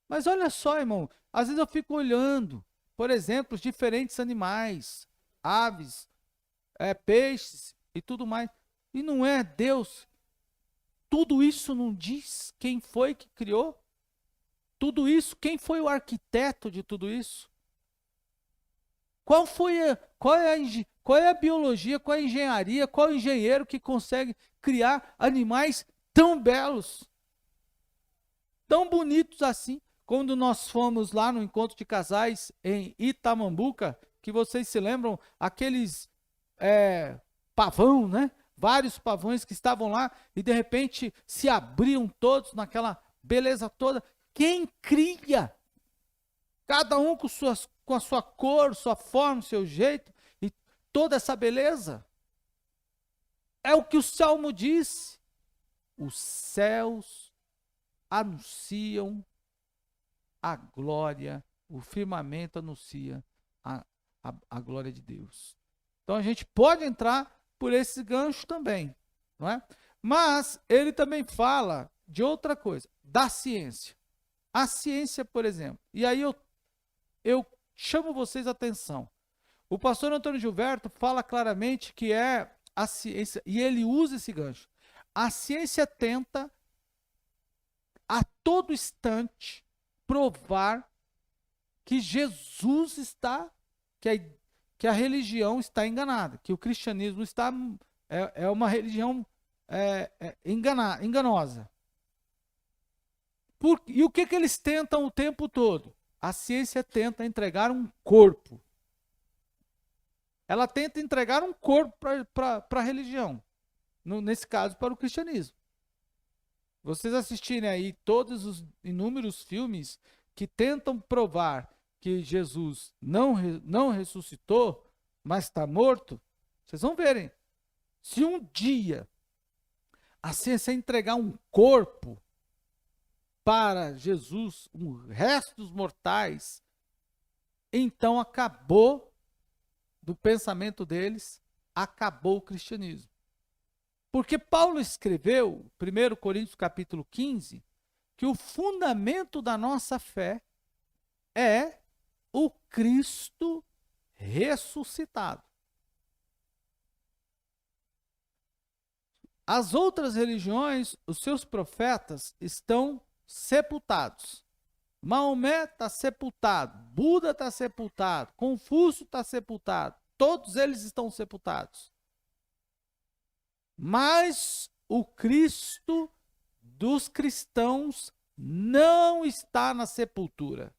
Mas olha só, irmão, às vezes eu fico olhando, por exemplo, os diferentes animais, aves, peixes e tudo mais, e não é Deus. Tudo isso não diz quem foi que criou? Tudo isso, quem foi o arquiteto de tudo isso? Qual é a biologia, qual é a engenharia, qual é o engenheiro que consegue criar animais tão belos, tão bonitos assim? Quando nós fomos lá no encontro de casais em Itamambuca, que vocês se lembram, aqueles pavão, né? Vários pavões que estavam lá e de repente se abriam todos naquela beleza toda. Quem cria? Cada um com a sua cor, sua forma, seu jeito e toda essa beleza. É o que o Salmo diz. Os céus anunciam a glória, o firmamento anuncia a glória de Deus. Então a gente pode entrar por esse gancho também, não é? Mas ele também fala de outra coisa, da ciência. A ciência, por exemplo, e aí eu chamo vocês a atenção. O pastor Antônio Gilberto fala claramente que é a ciência, e ele usa esse gancho. A ciência tenta, a todo instante, provar que Jesus está, que a religião está enganada, que o cristianismo é uma religião enganosa. E o que eles tentam o tempo todo? A ciência tenta entregar um corpo. Ela tenta entregar um corpo para a religião. Nesse caso, para o cristianismo. Vocês assistirem aí todos os inúmeros filmes que tentam provar que Jesus não ressuscitou, mas está morto, vocês vão verem. Se um dia a ciência entregar um corpo para Jesus, o resto dos mortais, então acabou do pensamento deles, acabou o cristianismo. Porque Paulo escreveu, 1 Coríntios capítulo 15, que o fundamento da nossa fé é o Cristo ressuscitado. As outras religiões, os seus profetas estão sepultados. Maomé está sepultado, Buda está sepultado, Confúcio está sepultado, todos eles estão sepultados. Mas o Cristo dos cristãos não está na sepultura.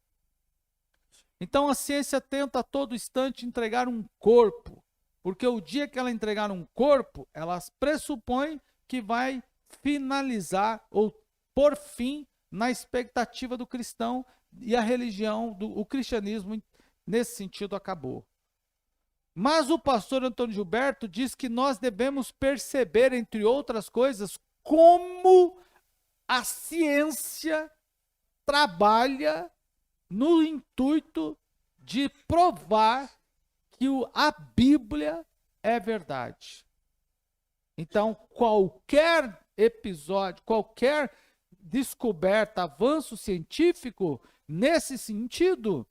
Então a ciência tenta a todo instante entregar um corpo, porque o dia que ela entregar um corpo, ela pressupõe que vai finalizar ou por fim na expectativa do cristão e a religião, o cristianismo nesse sentido acabou. Mas o pastor Antônio Gilberto diz que nós devemos perceber, entre outras coisas, como a ciência trabalha no intuito de provar que a Bíblia é verdade. Então, qualquer episódio, qualquer descoberta, avanço científico, nesse sentido,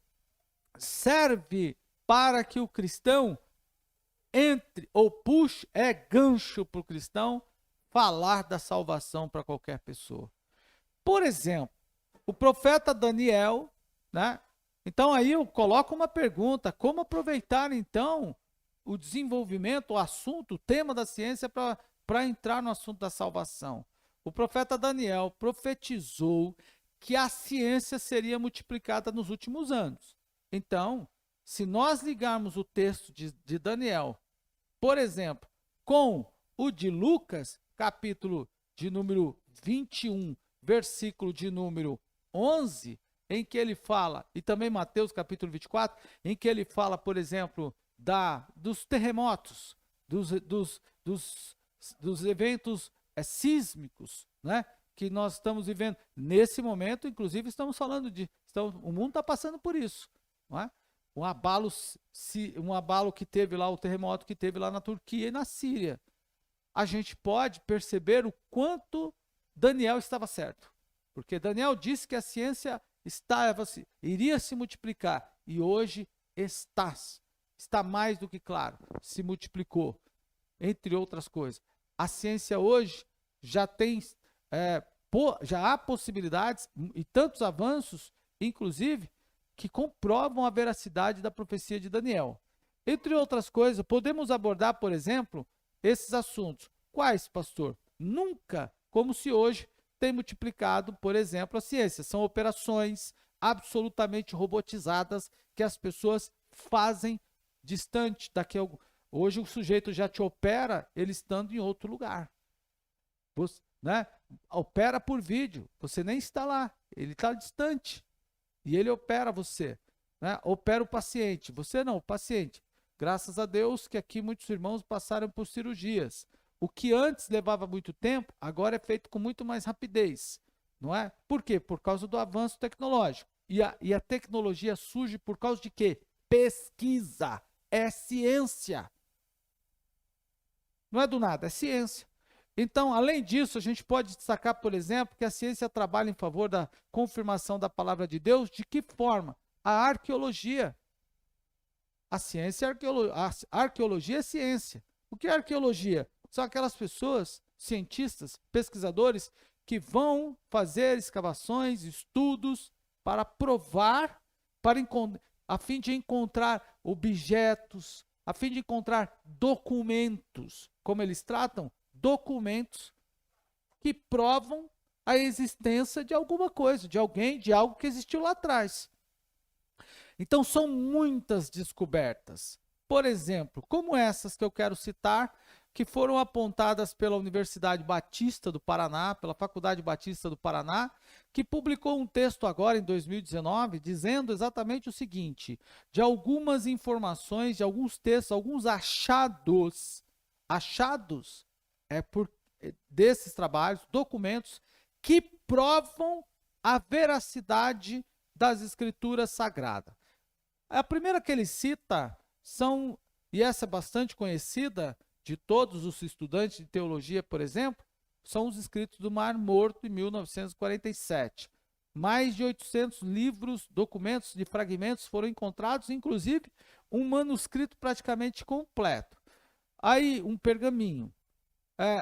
serve para que o cristão entre ou puxe, gancho para o cristão falar da salvação para qualquer pessoa. Por exemplo, o profeta Daniel, né? Então aí eu coloco uma pergunta, como aproveitar então o desenvolvimento, o assunto, o tema da ciência para entrar no assunto da salvação? O profeta Daniel profetizou que a ciência seria multiplicada nos últimos anos. Então, se nós ligarmos o texto de Daniel, por exemplo, com o de Lucas, capítulo de número 21, versículo de número 11, em que ele fala, e também Mateus, capítulo 24, em que ele fala, por exemplo, dos terremotos, dos eventos sísmicos, né, que nós estamos vivendo. Nesse momento, inclusive, estamos falando o mundo está passando por isso, não é? Um abalo que teve lá, o terremoto que teve lá na Turquia e na Síria. A gente pode perceber o quanto Daniel estava certo. Porque Daniel disse que a ciência iria se multiplicar. E hoje está mais do que claro, se multiplicou, entre outras coisas. A ciência hoje já há possibilidades e tantos avanços, inclusive, que comprovam a veracidade da profecia de Daniel. Entre outras coisas, podemos abordar, por exemplo, esses assuntos. Quais, pastor? Nunca, como se hoje tem multiplicado, por exemplo, a ciência. São operações absolutamente robotizadas que as pessoas fazem distante, hoje o sujeito já te opera ele estando em outro lugar. Você, né? Opera por vídeo, você nem está lá, ele está distante. E ele opera você, né? Opera o paciente, você não, o paciente. Graças a Deus que aqui muitos irmãos passaram por cirurgias. O que antes levava muito tempo, agora é feito com muito mais rapidez, não é? Por quê? Por causa do avanço tecnológico. E a tecnologia surge por causa de quê? Pesquisa, é ciência. Não é do nada, é ciência. Então, além disso, a gente pode destacar, por exemplo, que a ciência trabalha em favor da confirmação da palavra de Deus. De que forma? A arqueologia. A ciência é a arqueologia é ciência. O que é arqueologia? São aquelas pessoas, cientistas, pesquisadores, que vão fazer escavações, estudos, para provar, a fim de encontrar objetos, a fim de encontrar documentos. Como eles tratam? Documentos que provam a existência de alguma coisa, de alguém, de algo que existiu lá atrás. Então, são muitas descobertas. Por exemplo, como essas que eu quero citar, que foram apontadas pela Universidade Batista do Paraná, pela Faculdade Batista do Paraná, que publicou um texto agora em 2019, dizendo exatamente o seguinte: de algumas informações, de alguns textos, alguns achados desses trabalhos, documentos que provam a veracidade das escrituras sagradas. A primeira que ele cita e essa é bastante conhecida de todos os estudantes de teologia, por exemplo, são os escritos do Mar Morto, em 1947. Mais de 800 livros, documentos de fragmentos foram encontrados, inclusive um manuscrito praticamente completo. Aí, um pergaminho.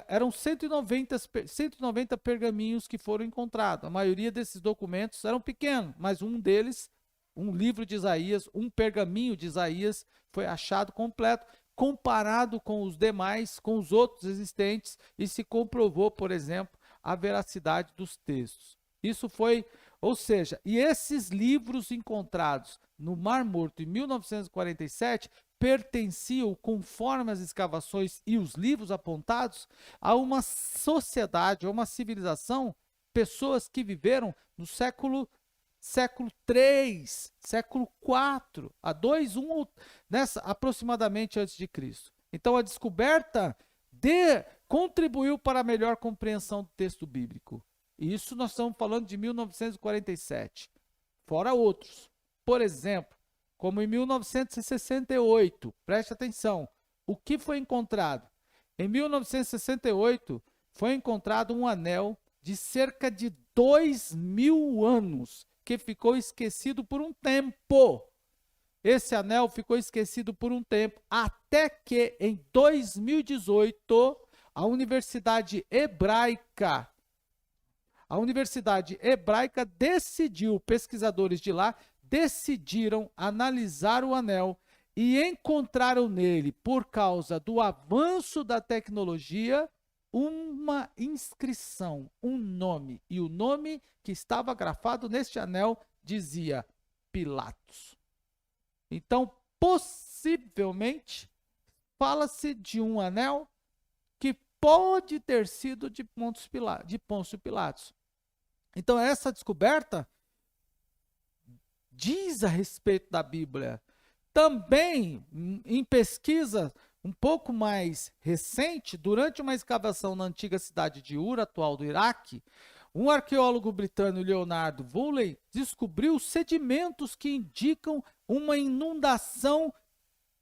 Eram 190 pergaminhos que foram encontrados. A maioria desses documentos eram pequenos, mas um deles, um livro de Isaías, um pergaminho de Isaías, foi achado completo, comparado com os demais, com os outros existentes, e se comprovou, por exemplo, a veracidade dos textos. Isso foi, ou seja, e esses livros encontrados no Mar Morto em 1947 pertenciam, conforme as escavações e os livros apontados, a uma sociedade, a uma civilização, pessoas que viveram no século 3, século 4, aproximadamente antes de Cristo. Então, a descoberta contribuiu para a melhor compreensão do texto bíblico. E isso nós estamos falando de 1947. Fora outros. Por exemplo, como em 1968, preste atenção, o que foi encontrado? Em 1968, foi encontrado um anel de cerca de 2.000 anos, que ficou esquecido por um tempo. Esse anel ficou esquecido por um tempo, até que em 2018, a Universidade Hebraica decidiu, pesquisadores de lá, decidiram analisar o anel e encontraram nele, por causa do avanço da tecnologia, uma inscrição, um nome. E o nome que estava grafado neste anel dizia Pilatos. Então, possivelmente, fala-se de um anel que pode ter sido de Pôncio Pilatos. Então, essa descoberta diz a respeito da Bíblia. Também, em pesquisa um pouco mais recente, durante uma escavação na antiga cidade de Ur, atual do Iraque, um arqueólogo britânico, Leonard Woolley, descobriu sedimentos que indicam uma inundação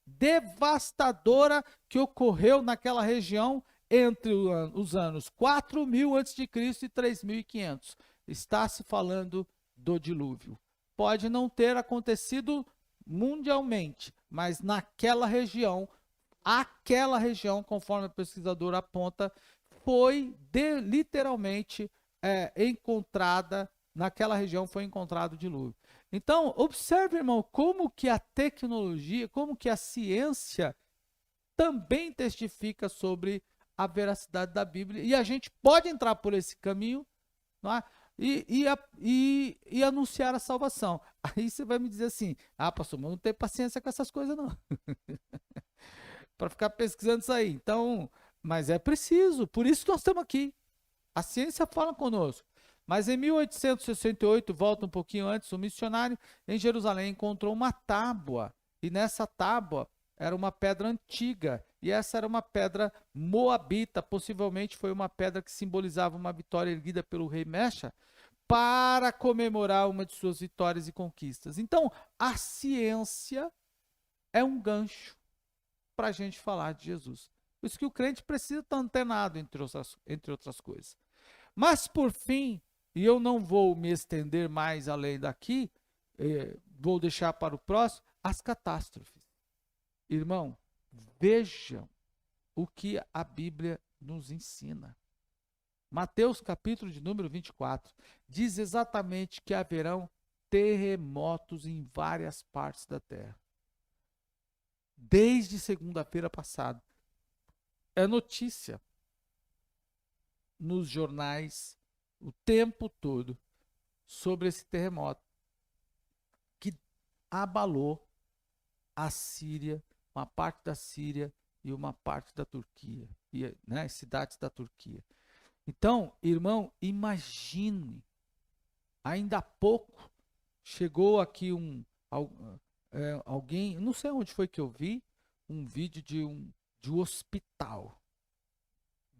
devastadora que ocorreu naquela região entre os anos 4.000 a.C. e 3.500. Está se falando do dilúvio. Pode não ter acontecido mundialmente, mas naquela região, conforme o pesquisador aponta, foi literalmente encontrada, naquela região foi encontrado o dilúvio. Então, observe, irmão, como que a tecnologia, como que a ciência também testifica sobre a veracidade da Bíblia, e a gente pode entrar por esse caminho, não é? e anunciar a salvação. Aí você vai me dizer assim, pastor, mas não tem paciência com essas coisas não, para ficar pesquisando isso aí. Então, mas é preciso, por isso que nós estamos aqui. A ciência fala conosco. Mas em 1868, volta um pouquinho antes, um missionário em Jerusalém encontrou uma tábua, e nessa tábua era uma pedra antiga, e essa era uma pedra moabita, possivelmente foi uma pedra que simbolizava uma vitória erguida pelo rei Mexa, para comemorar uma de suas vitórias e conquistas. Então, a ciência é um gancho para a gente falar de Jesus. Por isso que o crente precisa estar antenado, entre outras coisas. Mas, por fim, e eu não vou me estender mais além daqui, vou deixar para o próximo, as catástrofes. Irmão, vejam o que a Bíblia nos ensina. Mateus capítulo de número 24 diz exatamente que haverão terremotos em várias partes da terra. Desde segunda-feira passada. É notícia nos jornais o tempo todo sobre esse terremoto que abalou a Síria, uma parte da Síria e uma parte da Turquia, né, cidades da Turquia. Então, irmão, imagine, ainda há pouco chegou aqui alguém, não sei onde foi que eu vi, um vídeo de um hospital,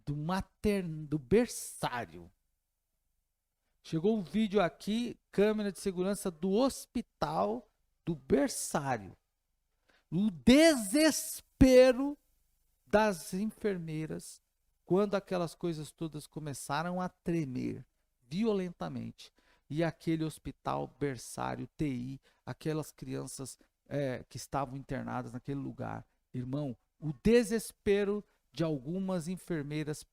do berçário. Chegou um vídeo aqui, câmera de segurança do hospital do berçário. O desespero das enfermeiras quando aquelas coisas todas começaram a tremer violentamente. E aquele hospital berçário, TI, aquelas crianças que estavam internadas naquele lugar. Irmão, o desespero de algumas enfermeiras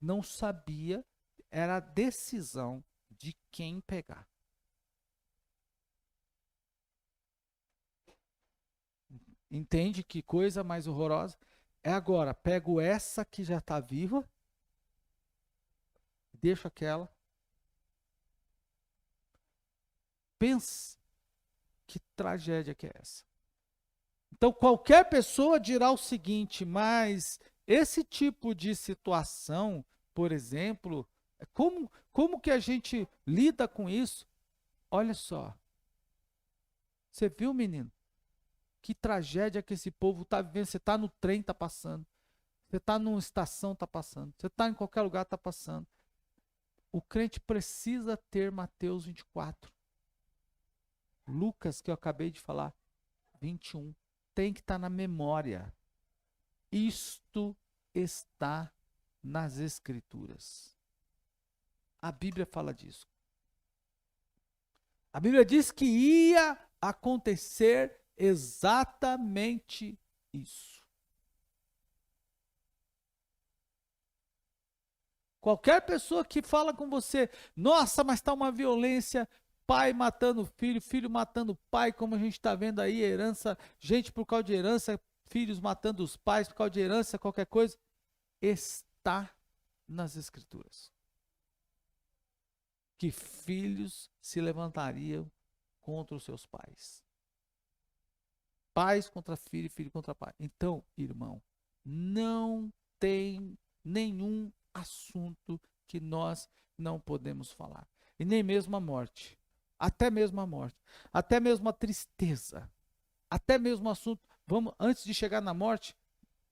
não sabia, era a decisão de quem pegar. Entende que coisa mais horrorosa? É agora, pego essa que já está viva, deixo aquela. Pense que tragédia que é essa. Então, qualquer pessoa dirá o seguinte, mas esse tipo de situação, por exemplo, como que a gente lida com isso? Olha só. Você viu, menino? Que tragédia que esse povo está vivendo. Você está no trem, está passando. Você está numa estação, está passando. Você está em qualquer lugar, está passando. O crente precisa ter Mateus 24. Lucas, que eu acabei de falar, 21. Tem que estar na memória. Isto está nas Escrituras. A Bíblia fala disso. A Bíblia diz que ia acontecer exatamente isso. Qualquer pessoa que fala com você, nossa, mas está uma violência, pai matando filho, filho matando pai, como a gente está vendo aí, herança, gente por causa de herança, filhos matando os pais por causa de herança, qualquer coisa, está nas Escrituras. Que filhos se levantariam contra os seus pais. Pais contra filho, filho contra pai. Então, irmão, não tem nenhum assunto que nós não podemos falar. E nem mesmo a morte. Até mesmo a morte. Até mesmo a tristeza. Até mesmo o assunto. Vamos, antes de chegar na morte,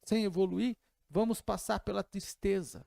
sem evoluir, vamos passar pela tristeza.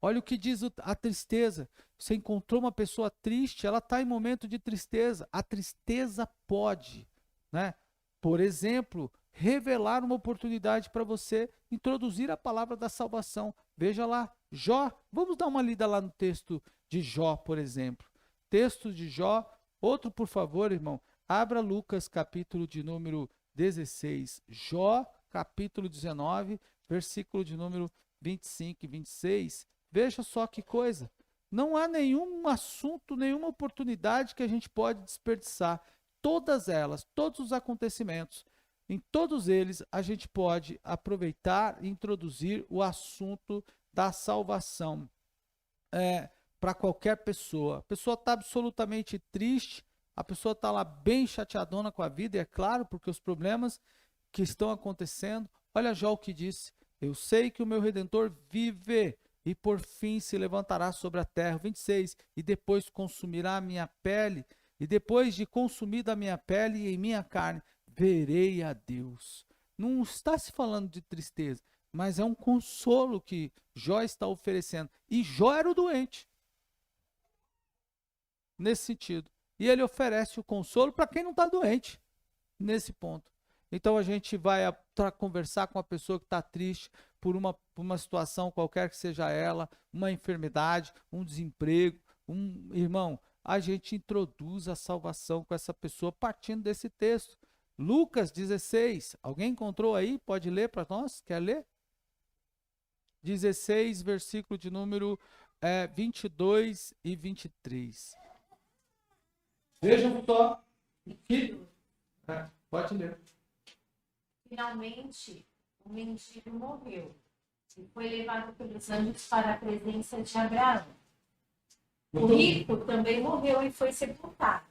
Olha o que diz a tristeza. Você encontrou uma pessoa triste, ela está em momento de tristeza. A tristeza pode, né? Por exemplo, revelar uma oportunidade para você introduzir a palavra da salvação. Veja lá, Jó. Vamos dar uma lida lá no texto de Jó, por exemplo. Texto de Jó. Outro, por favor, irmão. Abra Lucas, capítulo de número 16. Jó, capítulo 19, versículo de número 25 e 26. Veja só que coisa. Não há nenhum assunto, nenhuma oportunidade que a gente pode desperdiçar. Todas elas, todos os acontecimentos, em todos eles a gente pode aproveitar e introduzir o assunto da salvação. para qualquer pessoa. A pessoa está absolutamente triste, a pessoa está lá bem chateadona com a vida, e é claro, porque os problemas que estão acontecendo. Olha Jó o que disse: eu sei que o meu Redentor vive e por fim se levantará sobre a terra. 26, e depois consumirá a minha pele, e depois de consumir da minha pele e em minha carne, verei a Deus. Não está se falando de tristeza, mas é um consolo que Jó está oferecendo. E Jó era o doente, nesse sentido. E ele oferece o consolo para quem não está doente, nesse ponto. Então a gente vai conversar com a pessoa que está triste por uma situação qualquer que seja ela, uma enfermidade, um desemprego, irmão, a gente introduz a salvação com essa pessoa partindo desse texto. Lucas 16, alguém encontrou aí? Pode ler para nós? Quer ler? 16, versículo de número 22 e 23. Vejam só. Pode ler. Finalmente, o mendigo morreu e foi levado pelos anjos para a presença de Abraão. O rico também morreu e foi sepultado.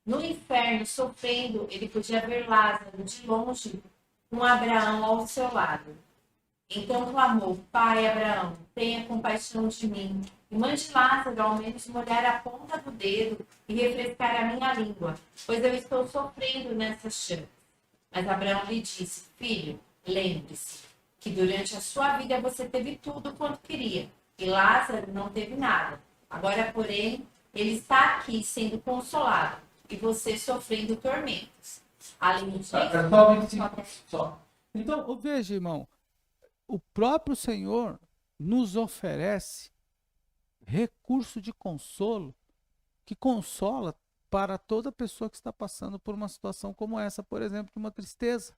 No inferno, sofrendo, ele podia ver Lázaro de longe, com Abraão ao seu lado. Então clamou: Pai Abraão, tenha compaixão de mim e mande Lázaro ao menos molhar a ponta do dedo e refrescar a minha língua, pois eu estou sofrendo nessas chamas. Mas Abraão lhe disse: Filho, lembre-se que durante a sua vida você teve tudo quanto queria, e Lázaro não teve nada. Agora, porém, ele está aqui sendo consolado, e você sofrendo tormentos. Além disso... Só. Então, veja, irmão, o próprio Senhor nos oferece recurso de consolo, que consola para toda pessoa que está passando por uma situação como essa, por exemplo, de uma tristeza.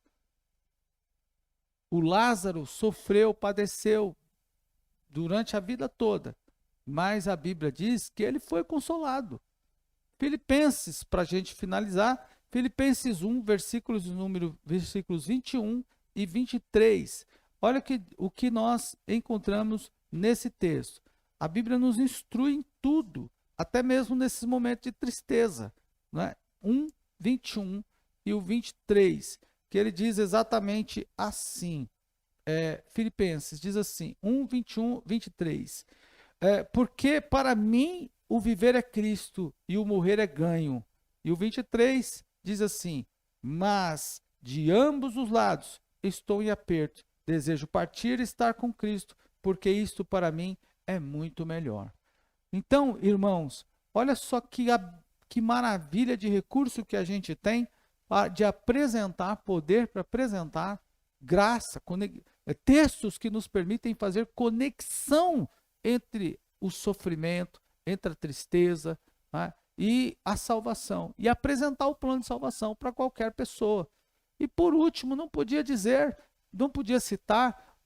O Lázaro sofreu, padeceu durante a vida toda, mas a Bíblia diz que ele foi consolado. Filipenses, para a gente finalizar, Filipenses 1, versículos 21 e 23. Olha o que nós encontramos nesse texto. A Bíblia nos instrui em tudo, até mesmo nesses momentos de tristeza. Não é? 1, 21 e o 23, que ele diz exatamente assim. Filipenses diz assim, 1, 21, 23. Porque para mim o viver é Cristo e o morrer é ganho. E o 23 diz assim: mas de ambos os lados estou em aperto, desejo partir e estar com Cristo, porque isto para mim é muito melhor. Então, irmãos, olha só que maravilha de recurso que a gente tem de apresentar poder, para apresentar graça, textos que nos permitem fazer conexão entre o sofrimento, entre a tristeza, né, e a salvação, e apresentar o plano de salvação para qualquer pessoa. E por último, não podia citar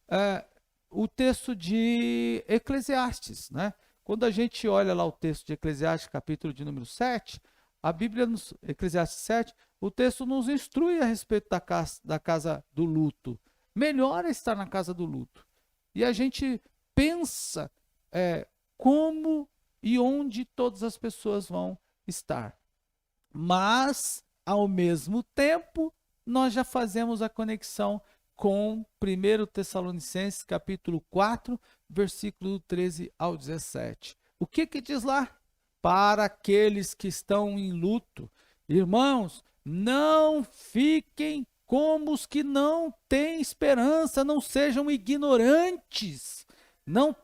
o texto de Eclesiastes, né? Quando a gente olha lá o texto de Eclesiastes, capítulo de número 7, a Bíblia, Eclesiastes 7, o texto nos instrui a respeito da casa do luto. Melhor é estar na casa do luto. E a gente pensa como e onde todas as pessoas vão estar. Mas, ao mesmo tempo, nós já fazemos a conexão com 1 Tessalonicenses, capítulo 4, versículo 13 ao 17. O que diz lá? Para aqueles que estão em luto, irmãos, não fiquem como os que não têm esperança, não sejam ignorantes, não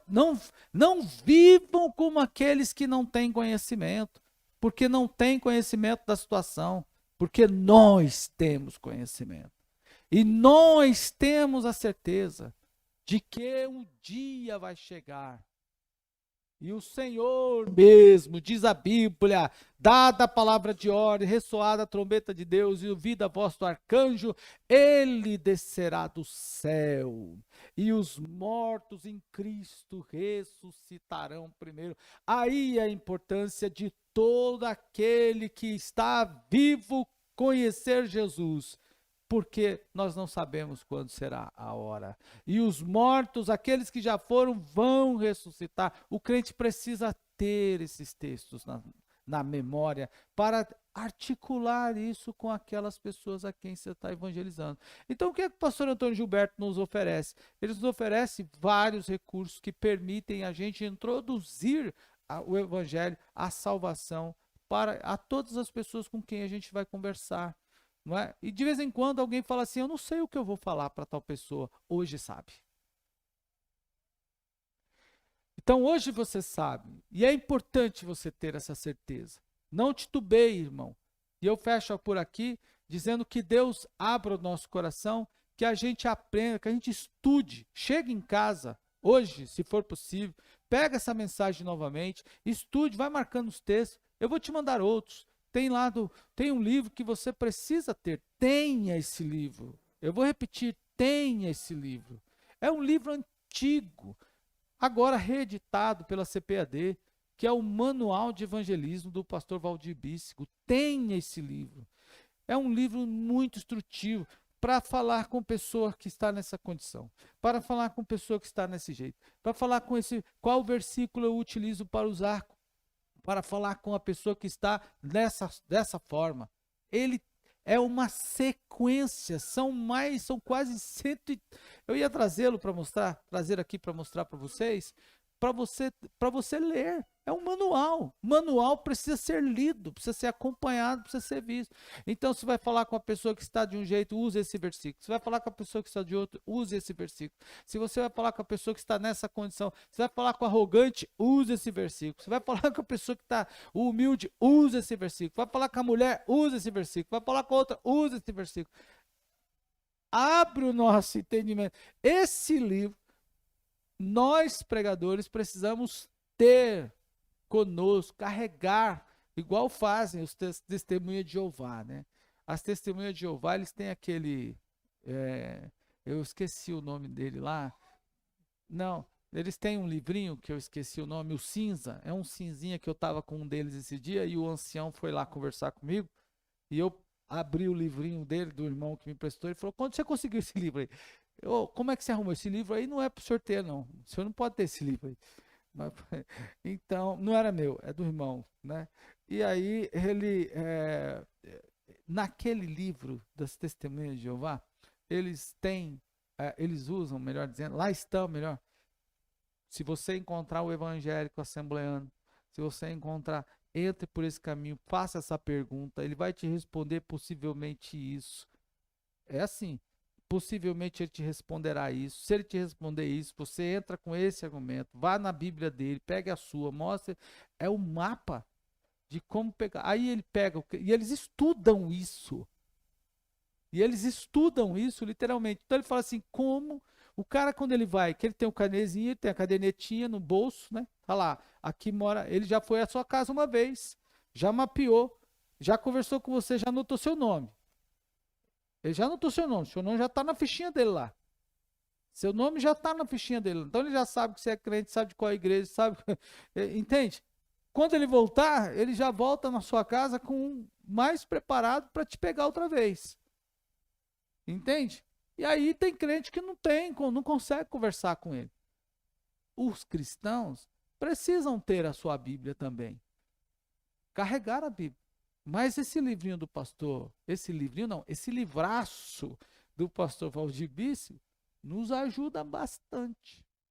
vivam como aqueles que não têm conhecimento, porque não têm conhecimento da situação, porque nós temos conhecimento. E nós temos a certeza de que um dia vai chegar. E o Senhor mesmo, diz a Bíblia, dada a palavra de ordem, ressoada a trombeta de Deus e ouvida a voz do arcanjo, ele descerá do céu. E os mortos em Cristo ressuscitarão primeiro. Aí a importância de todo aquele que está vivo conhecer Jesus, porque nós não sabemos quando será a hora. E os mortos, aqueles que já foram, vão ressuscitar. O crente precisa ter esses textos na memória, para articular isso com aquelas pessoas a quem você está evangelizando. Então, o que é que o pastor Antônio Gilberto nos oferece? Ele nos oferece vários recursos que permitem a gente introduzir o evangelho, a salvação, para a todas as pessoas com quem a gente vai conversar. Não é? E de vez em quando alguém fala assim, eu não sei o que eu vou falar para tal pessoa. Hoje sabe. Então hoje você sabe, e é importante você ter essa certeza. Não titubeie, irmão. E eu fecho por aqui, dizendo que Deus abra o nosso coração, que a gente aprenda, que a gente estude. Chegue em casa, hoje, se for possível, pega essa mensagem novamente, estude, vai marcando os textos. Eu vou te mandar outros. Tem um livro que você precisa ter. Tenha esse livro. Eu vou repetir, tenha esse livro. É um livro antigo, agora reeditado pela CPAD, que é o Manual de Evangelismo do pastor Valdir Bíssigo. Tenha esse livro. É um livro muito instrutivo para falar com pessoa que está nessa condição, para falar com pessoa que está nesse jeito, para falar com qual versículo eu utilizo para usar, para falar com a pessoa que está dessa forma. Ele é uma sequência, são quase 100. Eu ia trazê-lo para mostrar, trazer aqui para mostrar para vocês, para você ler. É um manual. Manual precisa ser lido, precisa ser acompanhado, precisa ser visto. Então, se vai falar com a pessoa que está de um jeito, use esse versículo. Se vai falar com a pessoa que está de outro, use esse versículo. Se você vai falar com a pessoa que está nessa condição, se vai falar com o arrogante, use esse versículo. Se vai falar com a pessoa que está humilde, use esse versículo. Vai falar com a mulher, use esse versículo. Vai falar com a outra, use esse versículo. Abre o nosso entendimento. Esse livro, nós pregadores precisamos ter conosco, carregar, igual fazem os testemunhas de Jeová, né? As testemunhas de Jeová, eles têm aquele, eu esqueci o nome dele lá, não, eles têm um livrinho que eu esqueci o nome, o cinza, é um cinzinha que eu estava com um deles esse dia e o ancião foi lá conversar comigo e eu abri o livrinho dele, do irmão que me emprestou, ele falou, quando você conseguiu esse livro aí? Como é que você arrumou esse livro aí? Não é para o senhor ter, não, o senhor não pode ter esse livro aí. Então, não era meu, é do irmão, né? E aí, naquele livro das Testemunhas de Jeová, eles usam, melhor dizendo, lá está, melhor, se você encontrar o evangélico assembleano, se você encontrar, entre por esse caminho, faça essa pergunta, ele vai te responder possivelmente isso. É assim. Possivelmente ele te responderá isso. Se ele te responder isso, você entra com esse argumento, vá na Bíblia dele, pegue a sua, mostre. É o mapa de como pegar. Aí ele pega, e eles estudam isso. E eles estudam isso literalmente. Então ele fala assim, como o cara quando ele vai, que ele tem o canezinho, ele tem a cadernetinha no bolso, né? Tá lá, aqui mora, ele já foi à sua casa uma vez, já mapeou, já conversou com você, já anotou seu nome. Ele já anotou seu nome já está na fichinha dele lá. Seu nome já está na fichinha dele. Então ele já sabe que você é crente, sabe de qual igreja, sabe. Entende? Quando ele voltar, ele já volta na sua casa mais preparado para te pegar outra vez. Entende? E aí tem crente que não consegue conversar com ele. Os cristãos precisam ter a sua Bíblia também. Carregar a Bíblia. Mas esse livrinho do pastor, esse livraço do pastor Valdir Bíssigo nos ajuda bastante.